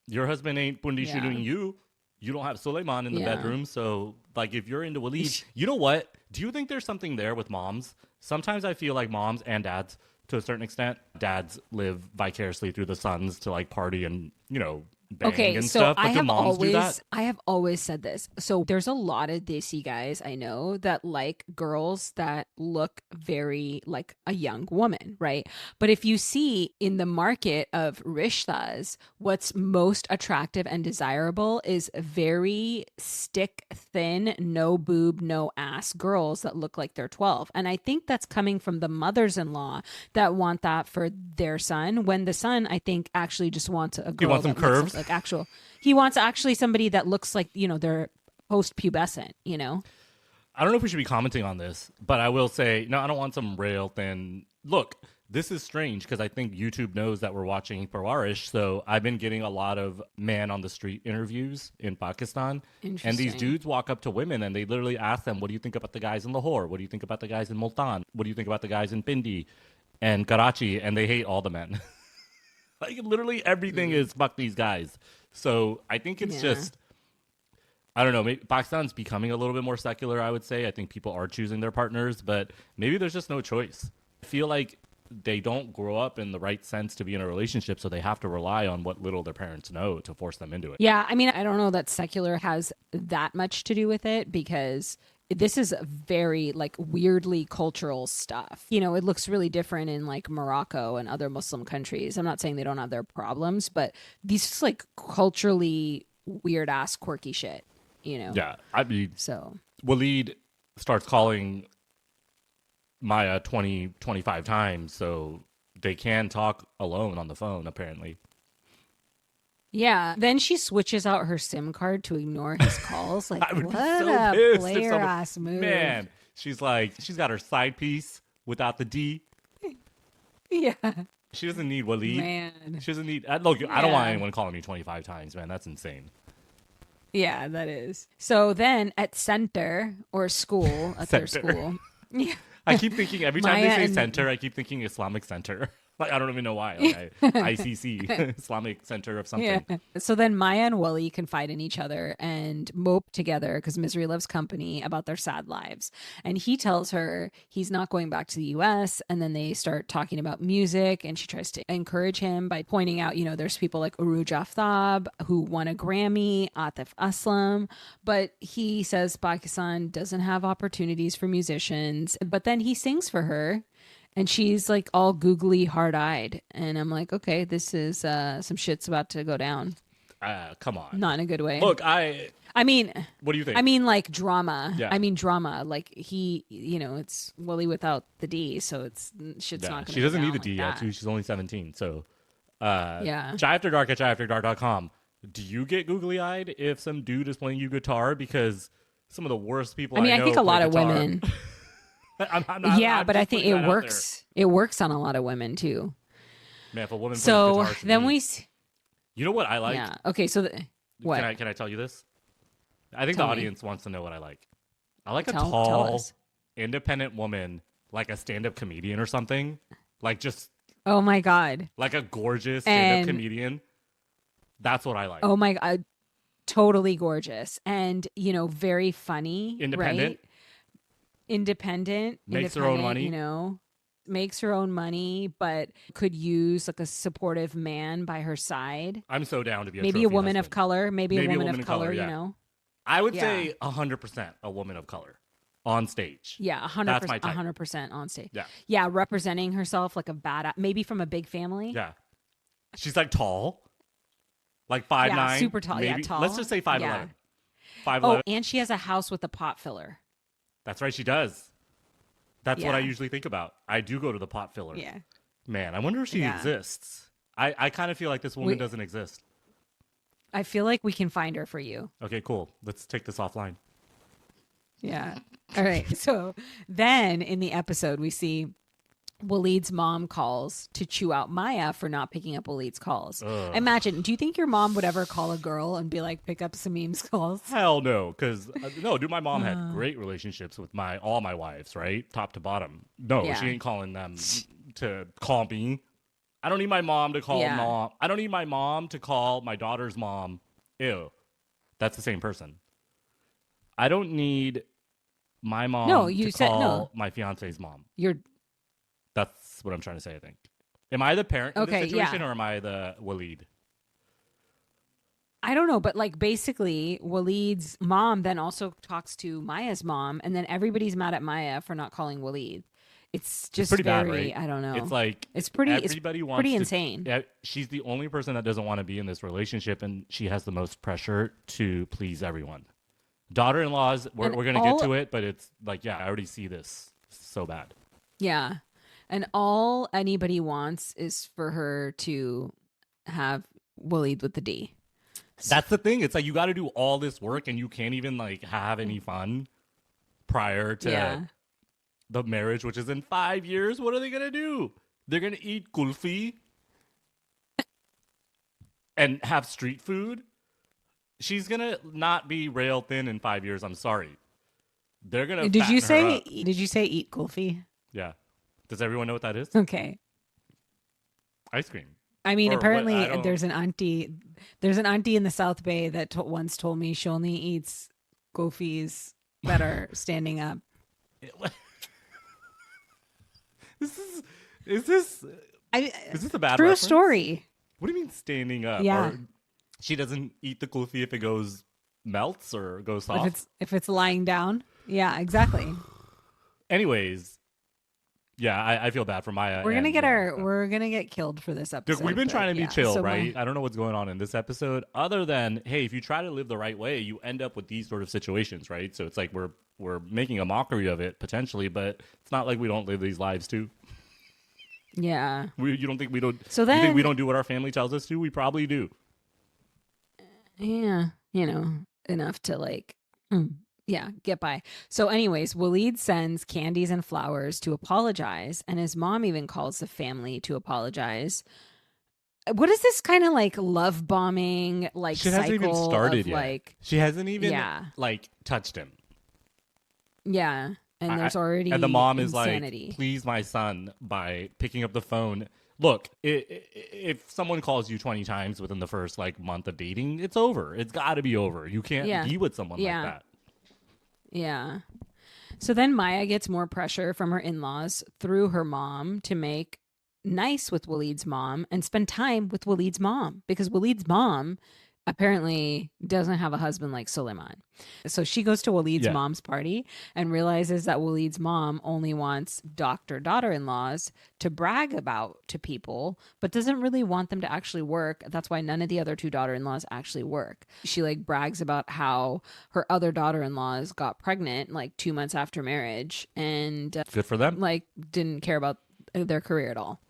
Your husband ain't Bundi Yeah. shooting you. You don't have Suleiman in the Yeah. bedroom. So, like, if you're into Waleed, you know what? Do you think there's something there with moms? Sometimes I feel like moms and dads, to a certain extent, dads live vicariously through the sons to, like, party and, you know, bang Okay, and so stuff. But I do have moms do that? always said this. So there's a lot of desi guys I know that like girls that look very like a young woman, right? But if you see in the market of rishtas, what's most attractive and desirable is very stick thin, no boob, no ass girls that look like they're 12. And I think that's coming from the mothers-in-law that want that for their son, when the son, I think, actually just wants a girl wants some that looks curves? like actual. He wants actually somebody that looks like, you know, they're post-pubescent, you know? I don't know if we should be commenting on this, but I will say, no, I don't want some rail thin. Look, this is strange because I think YouTube knows that we're watching Parwarish. So I've been getting a lot of man on the street interviews in Pakistan. And these Interesting. dudes walk up to women and they literally ask them, what do you think about the guys in Lahore? What do you think about the guys in Multan? What do you think about the guys in Pindi and Karachi? And they hate all the men. Like, literally everything is fuck these guys. So I think it's Yeah. just, I don't know, maybe Pakistan's becoming a little bit more secular, I would say. I think people are choosing their partners, but maybe there's just no choice. I feel like they don't grow up in the right sense to be in a relationship, so they have to rely on what little their parents know to force them into it. Yeah, I mean, I don't know that secular has that much to do with it, because this is very like weirdly cultural stuff. You know, it looks really different in like Morocco and other Muslim countries. I'm not saying they don't have their problems, but these is like culturally weird ass quirky shit, you know? Yeah, I mean, So, Waleed starts calling Maya 20, 25 times, so they can talk alone on the phone, apparently. yeah. Then she switches out her SIM card to ignore his calls. Like, I would what be so a pissed if player someone- ass move. Man, she's like, she's got her side piece without the D. Yeah. She doesn't need Waleed. Man. She doesn't need. Look, I don't want Yeah. anyone calling me 25 times, man. That's insane. Yeah, that is. So then at center or school, at their Center. school. Yeah. I keep thinking every time Maya they say and- center, I keep thinking Islamic Center. Like, I don't even know why. Like, ICC, Islamic Center of something. Yeah. So then Maya and Wally confide in each other and mope together because misery loves company about their sad lives. And he tells her he's not going back to the US. And then they start talking about music, and she tries to encourage him by pointing out, you know, there's people like Uruj Aftab who won a Grammy, Atif Aslam. But he says Pakistan doesn't have opportunities for musicians. But then he sings for her. And she's like all googly, hard-eyed. And I'm like, okay, this is some shit's about to go down. Come on. Not in a good way. Look, I mean, what do you think? I mean, like drama. Yeah. I mean, drama. Like he, you know, it's Willie without the D, so it's shit's yeah, not going to she doesn't need the like D yet, that. too. She's only 17. So, Yeah. Chai After Dark at chaiafterdark.com. Do you get googly eyed if some dude is playing you guitar? Because some of the worst people I mean, I know think a play lot of guitar. women. I'm not, Yeah, I'm but just I think putting that it out works. It works on a lot of women too. there. Man, if a woman plays So guitar to then me, we, you know what I like? yeah. Okay, so what? Can I tell you this? I think Tell the me. audience wants to know what I like. I like a Tell tall, us. independent woman, like a stand-up comedian or something. Like just Oh my god. like a gorgeous stand-up And- comedian. That's what I like. Oh my god. Totally gorgeous, and you know, very funny. Independent. Right? Independent, Makes her own independent, money. You know, makes her own money, but could use like a supportive man by her side. I'm so down to be Maybe a trophy woman of husband. color. Maybe a woman of color. yeah. You know. I would Yeah. say 100% a woman of color on stage. Yeah, That's my 100%. type. 100% on stage. Yeah. Yeah, representing herself like a badass. Maybe from a big family. Yeah. She's like tall. Like 5'9". Yeah, super tall. Yeah, Maybe. tall. Let's just say 5'11". Yeah. 5'11". Oh, and she has a house with a pot filler. That's right, she does. That's what I Yeah. usually think about. I do go to the pot filler. Yeah. Man, I wonder if she Yeah. exists. I kind of feel like this woman doesn't exist. I feel like we can find her for you. Okay, cool. Let's take this offline. Yeah. All right. So then in the episode, we see Waleed's mom calls to chew out Maya for not picking up Waleed's calls. Ugh. Imagine, do you think your mom would ever call a girl and be like, pick up Sameem's calls? Hell no, because dude, my mom had great relationships with all my wives, right, top to bottom. No, Yeah. she ain't calling them to call me. I don't need my mom to call mom. I don't need my mom to call my daughter's mom. Ew, that's the same person. I don't need my mom to call my fiance's mom. That's what I'm trying to say, I think. Am I the parent in this situation or am I the Waleed? I don't know, but like basically Waleed's mom then also talks to Maya's mom, and then everybody's mad at Maya for not calling Waleed. It's just pretty very, bad, right? I don't know. It's like everybody wants pretty to, insane. Yeah, she's the only person that doesn't want to be in this relationship, and she has the most pressure to please everyone. Daughter-in-laws, we're going to get to it, but it's like, yeah, I already see this so bad. Yeah. And all anybody wants is for her to have Waleed with the D. That's the thing. It's like you got to do all this work and you can't even like have any fun prior to the marriage, which is in 5 years. What are they going to do? They're going to eat kulfi and have street food. She's going to not be rail thin in 5 years. I'm sorry. They're going to Did you say eat kulfi? Yeah. Does everyone know what that is? Okay. Ice cream. I mean, apparently what? there's an auntie in the South Bay that once told me she only eats kulfis that are standing up. Is this a bad true reference? story? What do you mean standing up? Yeah. Or she doesn't eat the kulfi if it goes melts or goes soft? If it's lying down. Yeah, exactly. Anyways, yeah, I feel bad for Maya. We're gonna get killed for this episode. Dude, we've been trying to be chill, so right? I don't know what's going on in this episode, other than hey, if you try to live the right way, you end up with these sort of situations, right? So it's like we're making a mockery of it potentially, but it's not like we don't live these lives too. Yeah. You don't think we don't? So then, you think we don't do what our family tells us to? We probably do. Yeah, enough to like. Get by. So anyways, Waleed sends candies and flowers to apologize, and his mom even calls the family to apologize. What is this kind of like love bombing like she cycle hasn't even started of, yet. like she hasn't even like touched him. Yeah. And there's already and the mom is insanity. like, please my son by picking up the phone. Look, if someone calls you 20 times within the first like month of dating, it's over. It's got to be over. You can't be with someone like that. Yeah. So then Maya gets more pressure from her in-laws through her mom to make nice with Waleed's mom and spend time with Waleed's mom, because Waleed's mom apparently doesn't have a husband like Suleiman. So she goes to Waleed's mom's party and realizes that Waleed's mom only wants daughter-in-laws to brag about to people, but doesn't really want them to actually work. That's why none of the other two daughter-in-laws actually work. She like brags about how her other daughter-in-laws got pregnant like 2 months after marriage, and good for them. Like didn't care about their career at all.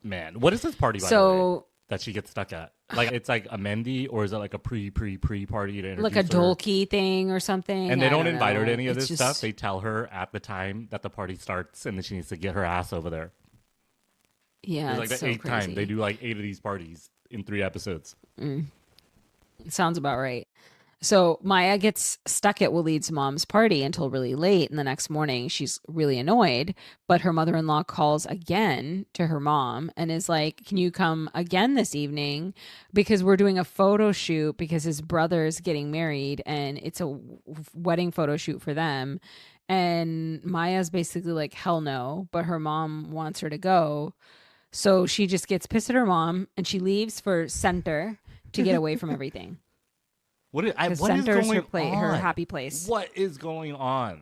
Man, what is this party by the way, that she gets stuck at? Like it's like a Mendy, or is it like a pre party to introduce like a her? Dolkey thing or something? And they don't invite her to any of It's this stuff. They tell her at the time that the party starts, and then she needs to get her ass over there. Yeah, it's like the 8th time. They do like 8 of these parties in 3 episodes. Sounds about right. So Maya gets stuck at Waleed's mom's party until really late, and the next morning she's really annoyed, but her mother-in-law calls again to her mom and is like, can you come again this evening, because we're doing a photo shoot because his brother's getting married and it's a wedding photo shoot for them. And Maya's basically like, hell no, but her mom wants her to go. So she just gets pissed at her mom and she leaves for Center to get away from everything. What is going on? Her happy place. What is going on?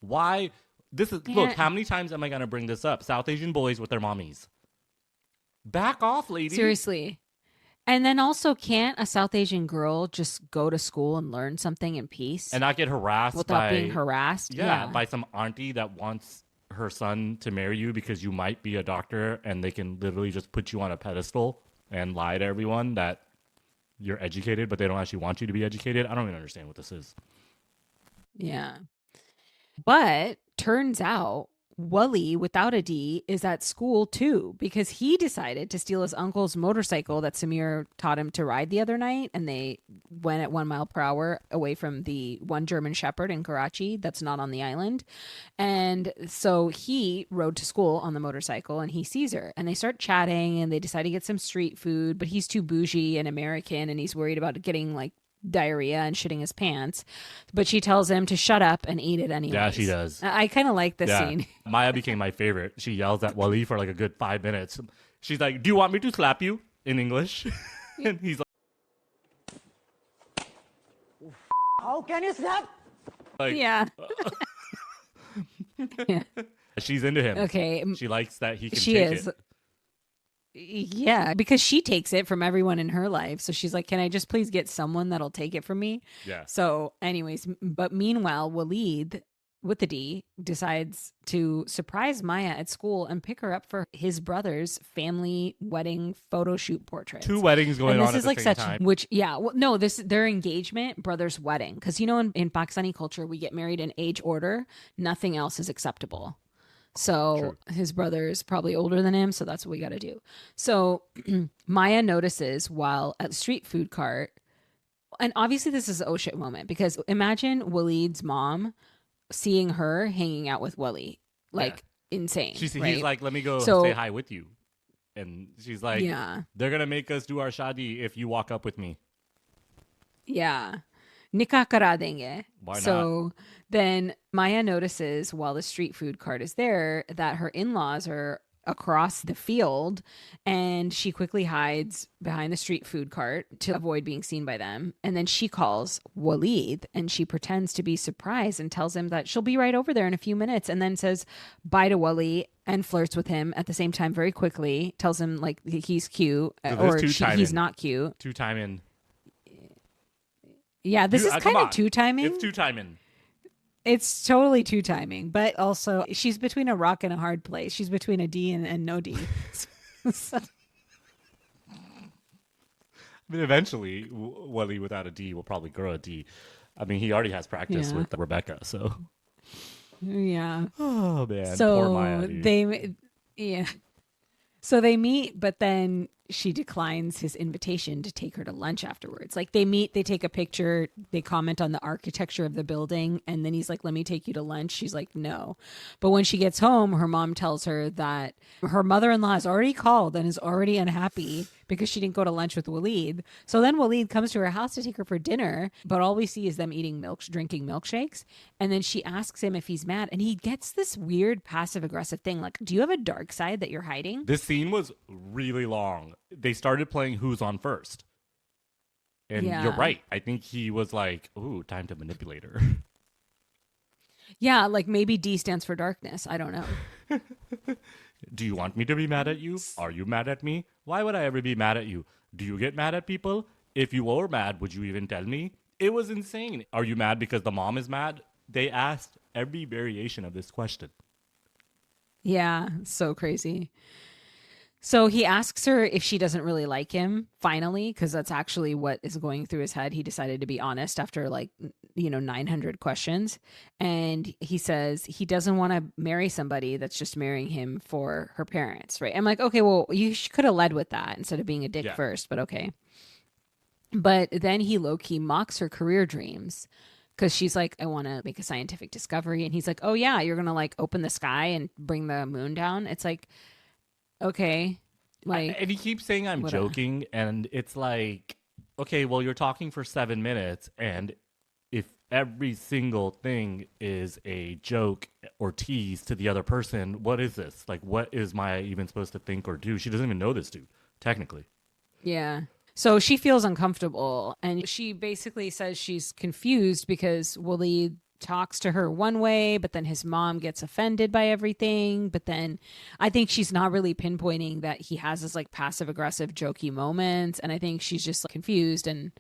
Why? Look, how many times am I going to bring this up? South Asian boys with their mommies. Back off, lady. Seriously. And then also, can't a South Asian girl just go to school and learn something in peace? And not get harassed without being harassed? Yeah, by some auntie that wants her son to marry you because you might be a doctor, and they can literally just put you on a pedestal and lie to everyone that you're educated, but they don't actually want you to be educated. I don't even understand what this is. Yeah. But turns out Wali, without a D, is at school too because he decided to steal his uncle's motorcycle that Samir taught him to ride the other night. And they went at 1 mile per hour away from the one German Shepherd in Karachi that's not on the island. And so he rode to school on the motorcycle and he sees her and they start chatting and they decide to get some street food. But he's too bougie and American and he's worried about getting like diarrhea and shitting his pants, but she tells him to shut up and eat it anyway. Yeah, she does. I kind of like this scene. Maya became my favorite. She yells at Wali for like a good 5 minutes. She's like, "Do you want me to slap you?" in English. And he's like, "How can you slap?" Like, yeah. Yeah. She's into him. Okay. She likes that he can she take is. it. Yeah, because she takes it from everyone in her life. So she's like, can I just please get someone that'll take it from me? Yeah. So anyways, but meanwhile, Waleed with the D decides to surprise Maya at school and pick her up for his brother's family wedding photo shoot portraits. 2 weddings going on at the same time. Which, yeah, well, no, their engagement, brother's wedding. Because, you know, in Pakistani culture, we get married in age order. Nothing else is acceptable. So True. His brother is probably older than him. So that's what we got to do. So Maya notices while at the street food cart, and obviously this is an oh shit moment because imagine Waleed's mom seeing her hanging out with Wali, like insane. He's right? like, "Let me go say hi with you." And she's like, yeah, "They're going to make us do our shadi if you walk up with me." Yeah. Nikah kara denge. Why not? So then Maya notices while the street food cart is there that her in-laws are across the field and she quickly hides behind the street food cart to avoid being seen by them. And then she calls Waleed and she pretends to be surprised and tells him that she'll be right over there in a few minutes and then says bye to Wali and flirts with him at the same time very quickly, tells him like he's cute or he's not cute. 2 timing. Yeah, this is kind of 2 timing. It's 2 timing. It's totally 2 timing, but also she's between a rock and a hard place. She's between a D and no D. So, I mean, eventually, Wally without a D will probably grow a D. I mean, he already has practice with Rebecca, so. Yeah. Oh, man. So Poor Maya, dude. So they meet, but then she declines his invitation to take her to lunch afterwards. Like they meet, they take a picture, they comment on the architecture of the building, and then he's like, "Let me take you to lunch." She's like, "No." But when she gets home, her mom tells her that her mother-in-law has already called and is already unhappy because she didn't go to lunch with Waleed. So then Waleed comes to her house to take her for dinner, but all we see is them drinking milkshakes. And then she asks him if he's mad, and he gets this weird passive-aggressive thing like, "Do you have a dark side that you're hiding?" This scene was really long. They started playing Who's On First. And you're right. I think he was like, "Ooh, time to manipulate her." Yeah, like maybe D stands for darkness. I don't know. Do you want me to be mad at you? Are you mad at me? Why would I ever be mad at you? Do you get mad at people? If you were mad, would you even tell me? It was insane. Are you mad because the mom is mad? They asked every variation of this question. Yeah, so crazy. So he asks her if she doesn't really like him, finally, because that's actually what is going through his head. He decided to be honest after 900 questions. And he says he doesn't want to marry somebody that's just marrying him for her parents, right? I'm like, okay, well, you could have led with that instead of being a dick first, but okay. But then he low-key mocks her career dreams because she's like, "I want to make a scientific discovery." And he's like, "Oh, yeah, you're going to open the sky and bring the moon down?" It's like, okay, and he keeps saying I'm joking, and it's like, okay, well, you're talking for 7 minutes, and if every single thing is a joke or tease to the other person, what is this? Like, what is Maya even supposed to think or do? She doesn't even know this dude, technically. Yeah. So she feels uncomfortable, and she basically says she's confused because Waleed talks to her one way, but then his mom gets offended by everything. But then I think she's not really pinpointing that he has this passive aggressive jokey moments. And I think she's just confused, and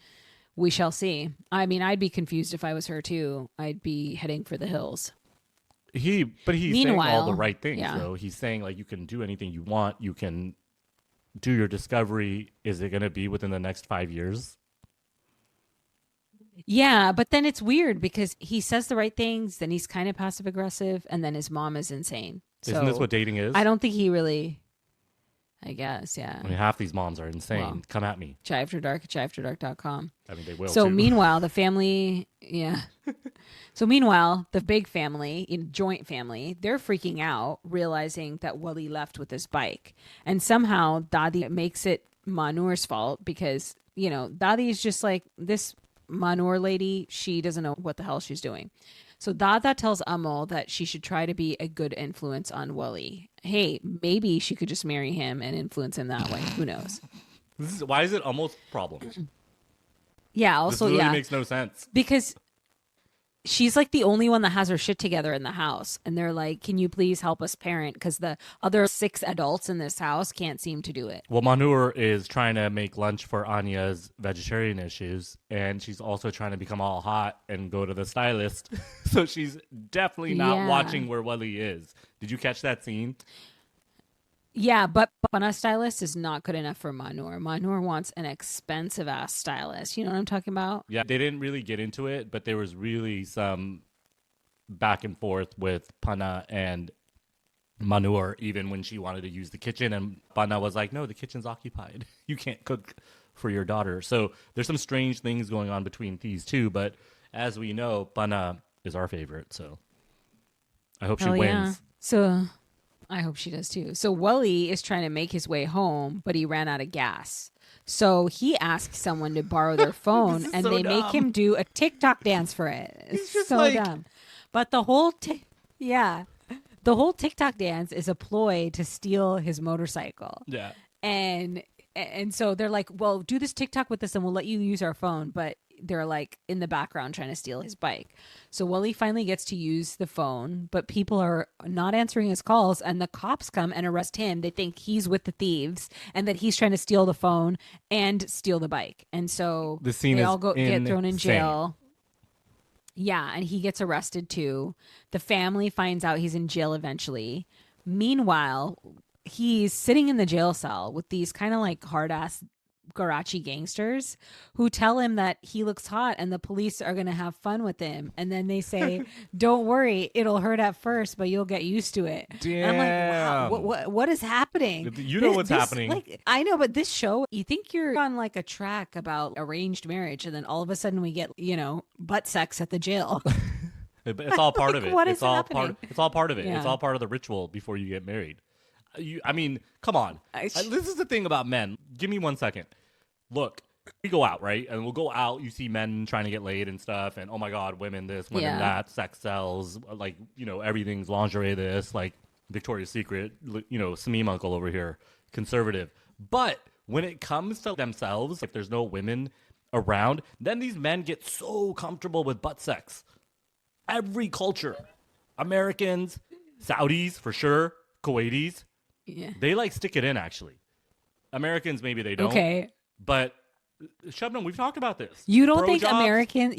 we shall see. I mean, I'd be confused if I was her too. I'd be heading for the hills. He's saying all the Meanwhile, right things. yeah. So he's saying like you can do anything you want. You can do your discovery. Is it going to be within the next 5 years? Yeah, but then it's weird because he says the right things, then he's kind of passive aggressive, and then his mom is insane. Isn't this So what dating is? I don't think he really. I guess, yeah. I mean, half these moms are insane. Well, Come at me. Chai After Dark at chaiafterdark.com. I mean, they will. So too. meanwhile, the family, yeah. So meanwhile, the big family, joint family, they're freaking out, realizing that Wali left with his bike. And somehow Dadi makes it Manur's fault because, Dadi is just like this Manur lady. She doesn't know what the hell she's doing. So Dada tells Amol that she should try to be a good influence on Wali. Hey, maybe she could just marry him and influence him that way. Who knows? Why is it almost problems? Yeah, also, this really yeah. makes no sense. Because she's like the only one that has her shit together in the house. And they're like, can you please help us parent? Because the other 6 adults in this house can't seem to do it. Well, Manur is trying to make lunch for Anya's vegetarian issues, and she's also trying to become all hot and go to the stylist. So she's definitely not watching where Wali is. Did you catch that scene? Yeah, but a stylist is not good enough for Manur. Manur wants an expensive ass stylist. You know what I'm talking about? Yeah, they didn't really get into it, but there was really some back and forth with Pana and Manur, even when she wanted to use the kitchen. And Pana was like, no, the kitchen's occupied. You can't cook for your daughter. So there's some strange things going on between these two. But as we know, Pana is our favorite. So I hope she wins. Yeah. So I hope she does too. So Wali is trying to make his way home, but he ran out of gas. So he asks someone to borrow their phone, and so they make dumb. him do a TikTok dance for it. It's just so like- dumb. But the whole the whole TikTok dance is a ploy to steal his motorcycle. Yeah. And so they're like, well, do this TikTok with us and we'll let you use our phone. But they're like in the background trying to steal his bike. So Wally finally gets to use the phone, but people are not answering his calls, and the cops come and arrest him. They think he's with the thieves and that he's trying to steal the phone and steal the bike. And so The scene they is all get thrown in insane. jail. Yeah, and he gets arrested too. The family finds out he's in jail eventually. Meanwhile, he's sitting in the jail cell with these kind of like hard ass Karachi gangsters who tell him that he looks hot and the police are going to have fun with him. And then they say, don't worry, it'll hurt at first, but you'll get used to it. Damn. And I'm like, wow, what is happening? You know what's happening. Like, I know, but this show, you think you're on like a track about arranged marriage, and then all of a sudden we get, butt sex at the jail. It's all part of it. What It's is all happening? part. It's all part of it. Yeah. It's all part of the ritual before you get married. I mean, come on. This is the thing about men. Give me 1 second. Look, we go out, right? And we'll go out. You see men trying to get laid and stuff, and oh my god, women this, women that, sex sells, like everything's lingerie. This, like Victoria's Secret, Sameem uncle over here, conservative. But when it comes to themselves, if there's no women around, then these men get so comfortable with butt sex. Every culture, Americans, Saudis for sure, Kuwaitis, they like stick it in. Actually, Americans maybe they don't. Okay. But Shubnam, we've talked about this. You don't Bro think jobs, Yeah, Americans,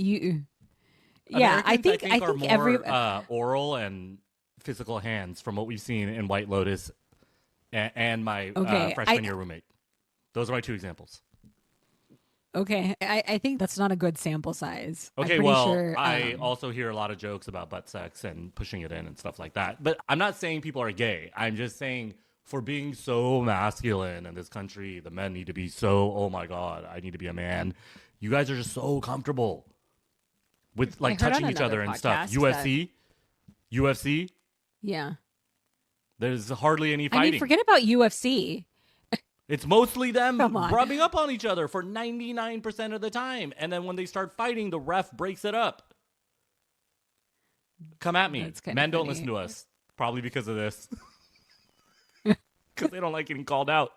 I think are more, every oral and physical hands from what we've seen in White Lotus and my freshman year roommate. Those are my 2 examples. Okay, I think that's not a good sample size. Okay, I'm well, sure, I also hear a lot of jokes about butt sex and pushing it in and stuff like that. But I'm not saying people are gay. I'm just saying for being so masculine in this country, the men need to be so, oh my God, I need to be a man. You guys are just so comfortable with like touching each other and stuff. UFC, yeah. there's hardly any I fighting. mean, forget about UFC. It's mostly them Come on. rubbing up on each other for 99% of the time. And then when they start fighting, the ref breaks it up. Come at me. That's kinda Men don't funny. listen to us. Probably because of this. Because they don't like getting called out.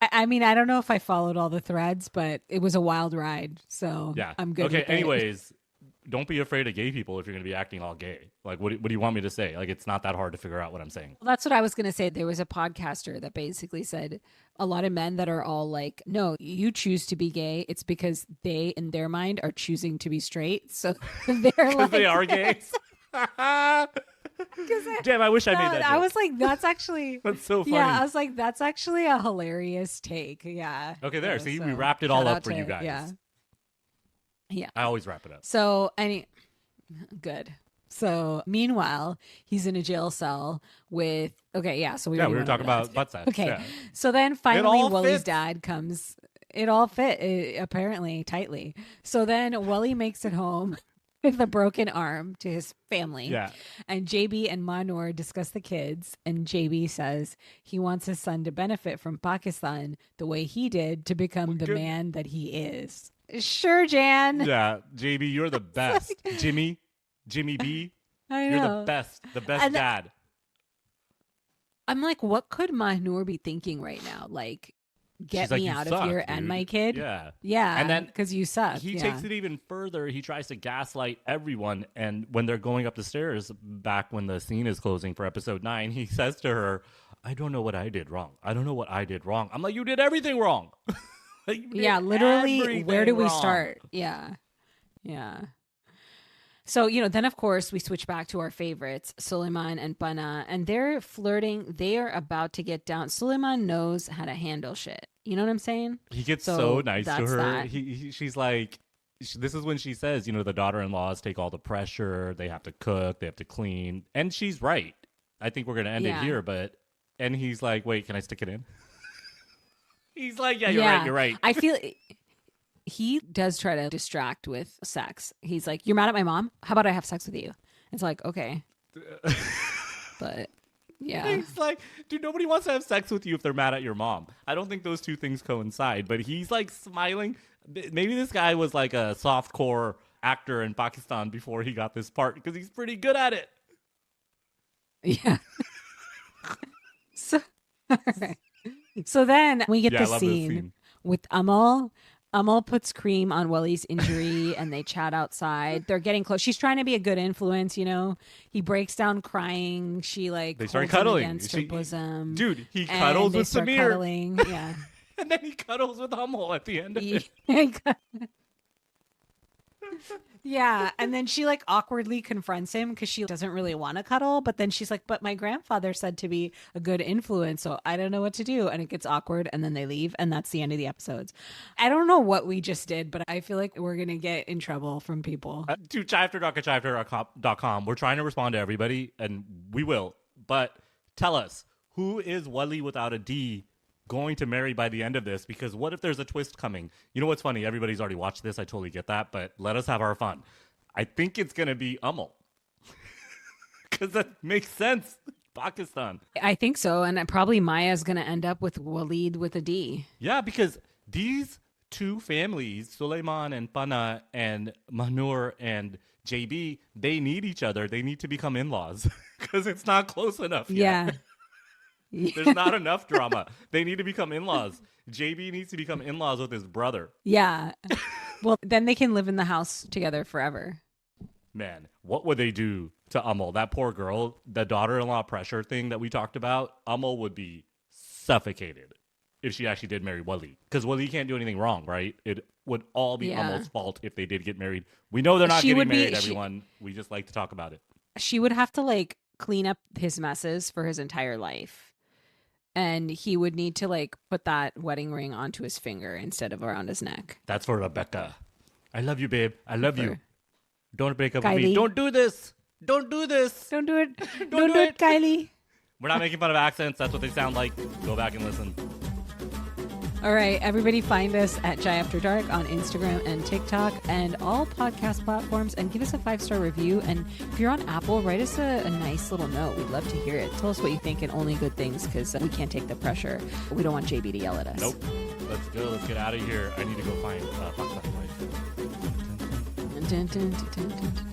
I mean, I don't know if I followed all the threads, but it was a wild ride. So Yeah. I'm good. Okay, with it. anyways, don't be afraid of gay people if you're going to be acting all gay. Like, what do you want me to say? Like, it's not that hard to figure out what I'm saying. Well, that's what I was going to say. There was a podcaster that basically said a lot of men that are all like, no, you choose to be gay. It's because they, in their mind, are choosing to be straight. So they're like, They are gay. Damn, I wish I made that I joke. was like, that's actually That's so funny. Yeah, I was like, that's actually a hilarious take. Yeah. Okay, there. Yeah, See, so we wrapped it all shout up out for to- you guys. Yeah. Yeah. I always wrap it up. So good. So meanwhile, he's in a jail cell with okay, yeah. So we Yeah, already we were went talking over that. about butt sex. Okay. Yeah. So then finally all Wally's fits. dad comes. It all fit apparently tightly. So then Wally makes it home with a broken arm to his family. Yeah. And JB and Manur discuss the kids. And JB says he wants his son to benefit from Pakistan the way he did to become the good. man that he is. Sure, Jan. Yeah, JB, you're the best. Jimmy B, I you're know. the best And- dad. I'm like, what could Mahnur be thinking right now? Like, get She's like, me "You out suck, of here dude." and my kid? Yeah. Yeah. And then because you suck. He yeah. takes it even further. He tries to gaslight everyone. And when they're going up the stairs, back when the scene is closing for episode 9, he says to her, I don't know what I did wrong. I don't know what I did wrong. I'm like, you did everything wrong. Like, you did Yeah, literally, everything where do we wrong. start? Yeah. Yeah. So, then of course we switch back to our favorites, Suleiman and Bana, and they're flirting. They are about to get down. Suleiman knows how to handle shit. You know what I'm saying? He gets So so nice to that's her. that. She's like, this is when she says, the daughter-in-laws take all the pressure. They have to cook. They have to clean. And she's right. I think we're going to end Yeah. it here. And he's like, wait, can I stick it in? He's like, yeah, you're right. I feel he does try to distract with sex. He's like, you're mad at my mom? How about I have sex with you? It's like, okay. But yeah. He's like, dude, nobody wants to have sex with you if they're mad at your mom. I don't think those two things coincide, but he's like smiling. Maybe this guy was like a softcore actor in Pakistan before he got this part because he's pretty good at it. Yeah. So, all right. So then we get Yeah, I the love this scene scene. with Amal. Amal puts cream on Wally's injury and they chat outside. They're getting close. She's trying to be a good influence, He breaks down crying. She like They start holds him cuddling. against her bosom. Dude, he And cuddles they with start Samir. Cuddling. Yeah. And then he cuddles with Hummel at the end of it. Yeah, and then she like awkwardly confronts him because she doesn't really want to cuddle, but then she's like, but my grandfather said to be a good influence, so I don't know what to do. And it gets awkward and then they leave and that's the end of the episodes. I don't know what we just did, but I feel like we're going to get in trouble from people. To chaiafterdark@chaiafter.com. We're trying to respond to everybody, and we will. But tell us, who is Wali without a D going to marry by the end of this? Because what if there's a twist coming? You know what's funny? Everybody's already watched this. I totally get that. But let us have our fun. I think it's going to be Amal. Because that makes sense. Pakistan. I think so. And probably Maya's going to end up with Waleed with a D. Yeah, because these two families, Suleiman and Pana and Mahnur and JB, they need each other. They need to become in-laws because it's not close enough yet. Yeah. There's not enough drama. They need to become in-laws. JB needs to become in-laws with his brother. Yeah. Well, then they can live in the house together forever. Man, what would they do to Amal? That poor girl, the daughter-in-law pressure thing that we talked about, Amal would be suffocated if she actually did marry Wali. Because Wali can't do anything wrong, right? It would all be Yeah. Amal's fault if they did get married. We know they're not She getting would be- married, she- everyone. We just like to talk about it. She would have to like clean up his messes for his entire life. And he would need to like put that wedding ring onto his finger instead of around his neck. That's for Rebecca. I love you, babe. I love you. For Don't break up with me. Kylie. Don't do this. Don't do this. Don't do it. Don't Don't do do it. it, Kylie. We're not making fun of accents. That's what they sound like. Go back and listen. All right, everybody find us at Jai After Dark on Instagram and TikTok and all podcast platforms and give us a 5-star review. And if you're on Apple, write us a nice little note. We'd love to hear it. Tell us what you think and only good things because we can't take the pressure. We don't want JB to yell at us. Nope. Let's go. Let's get out of here. I need to go find Pakistani wife. Dun, dun, dun, dun, dun, dun.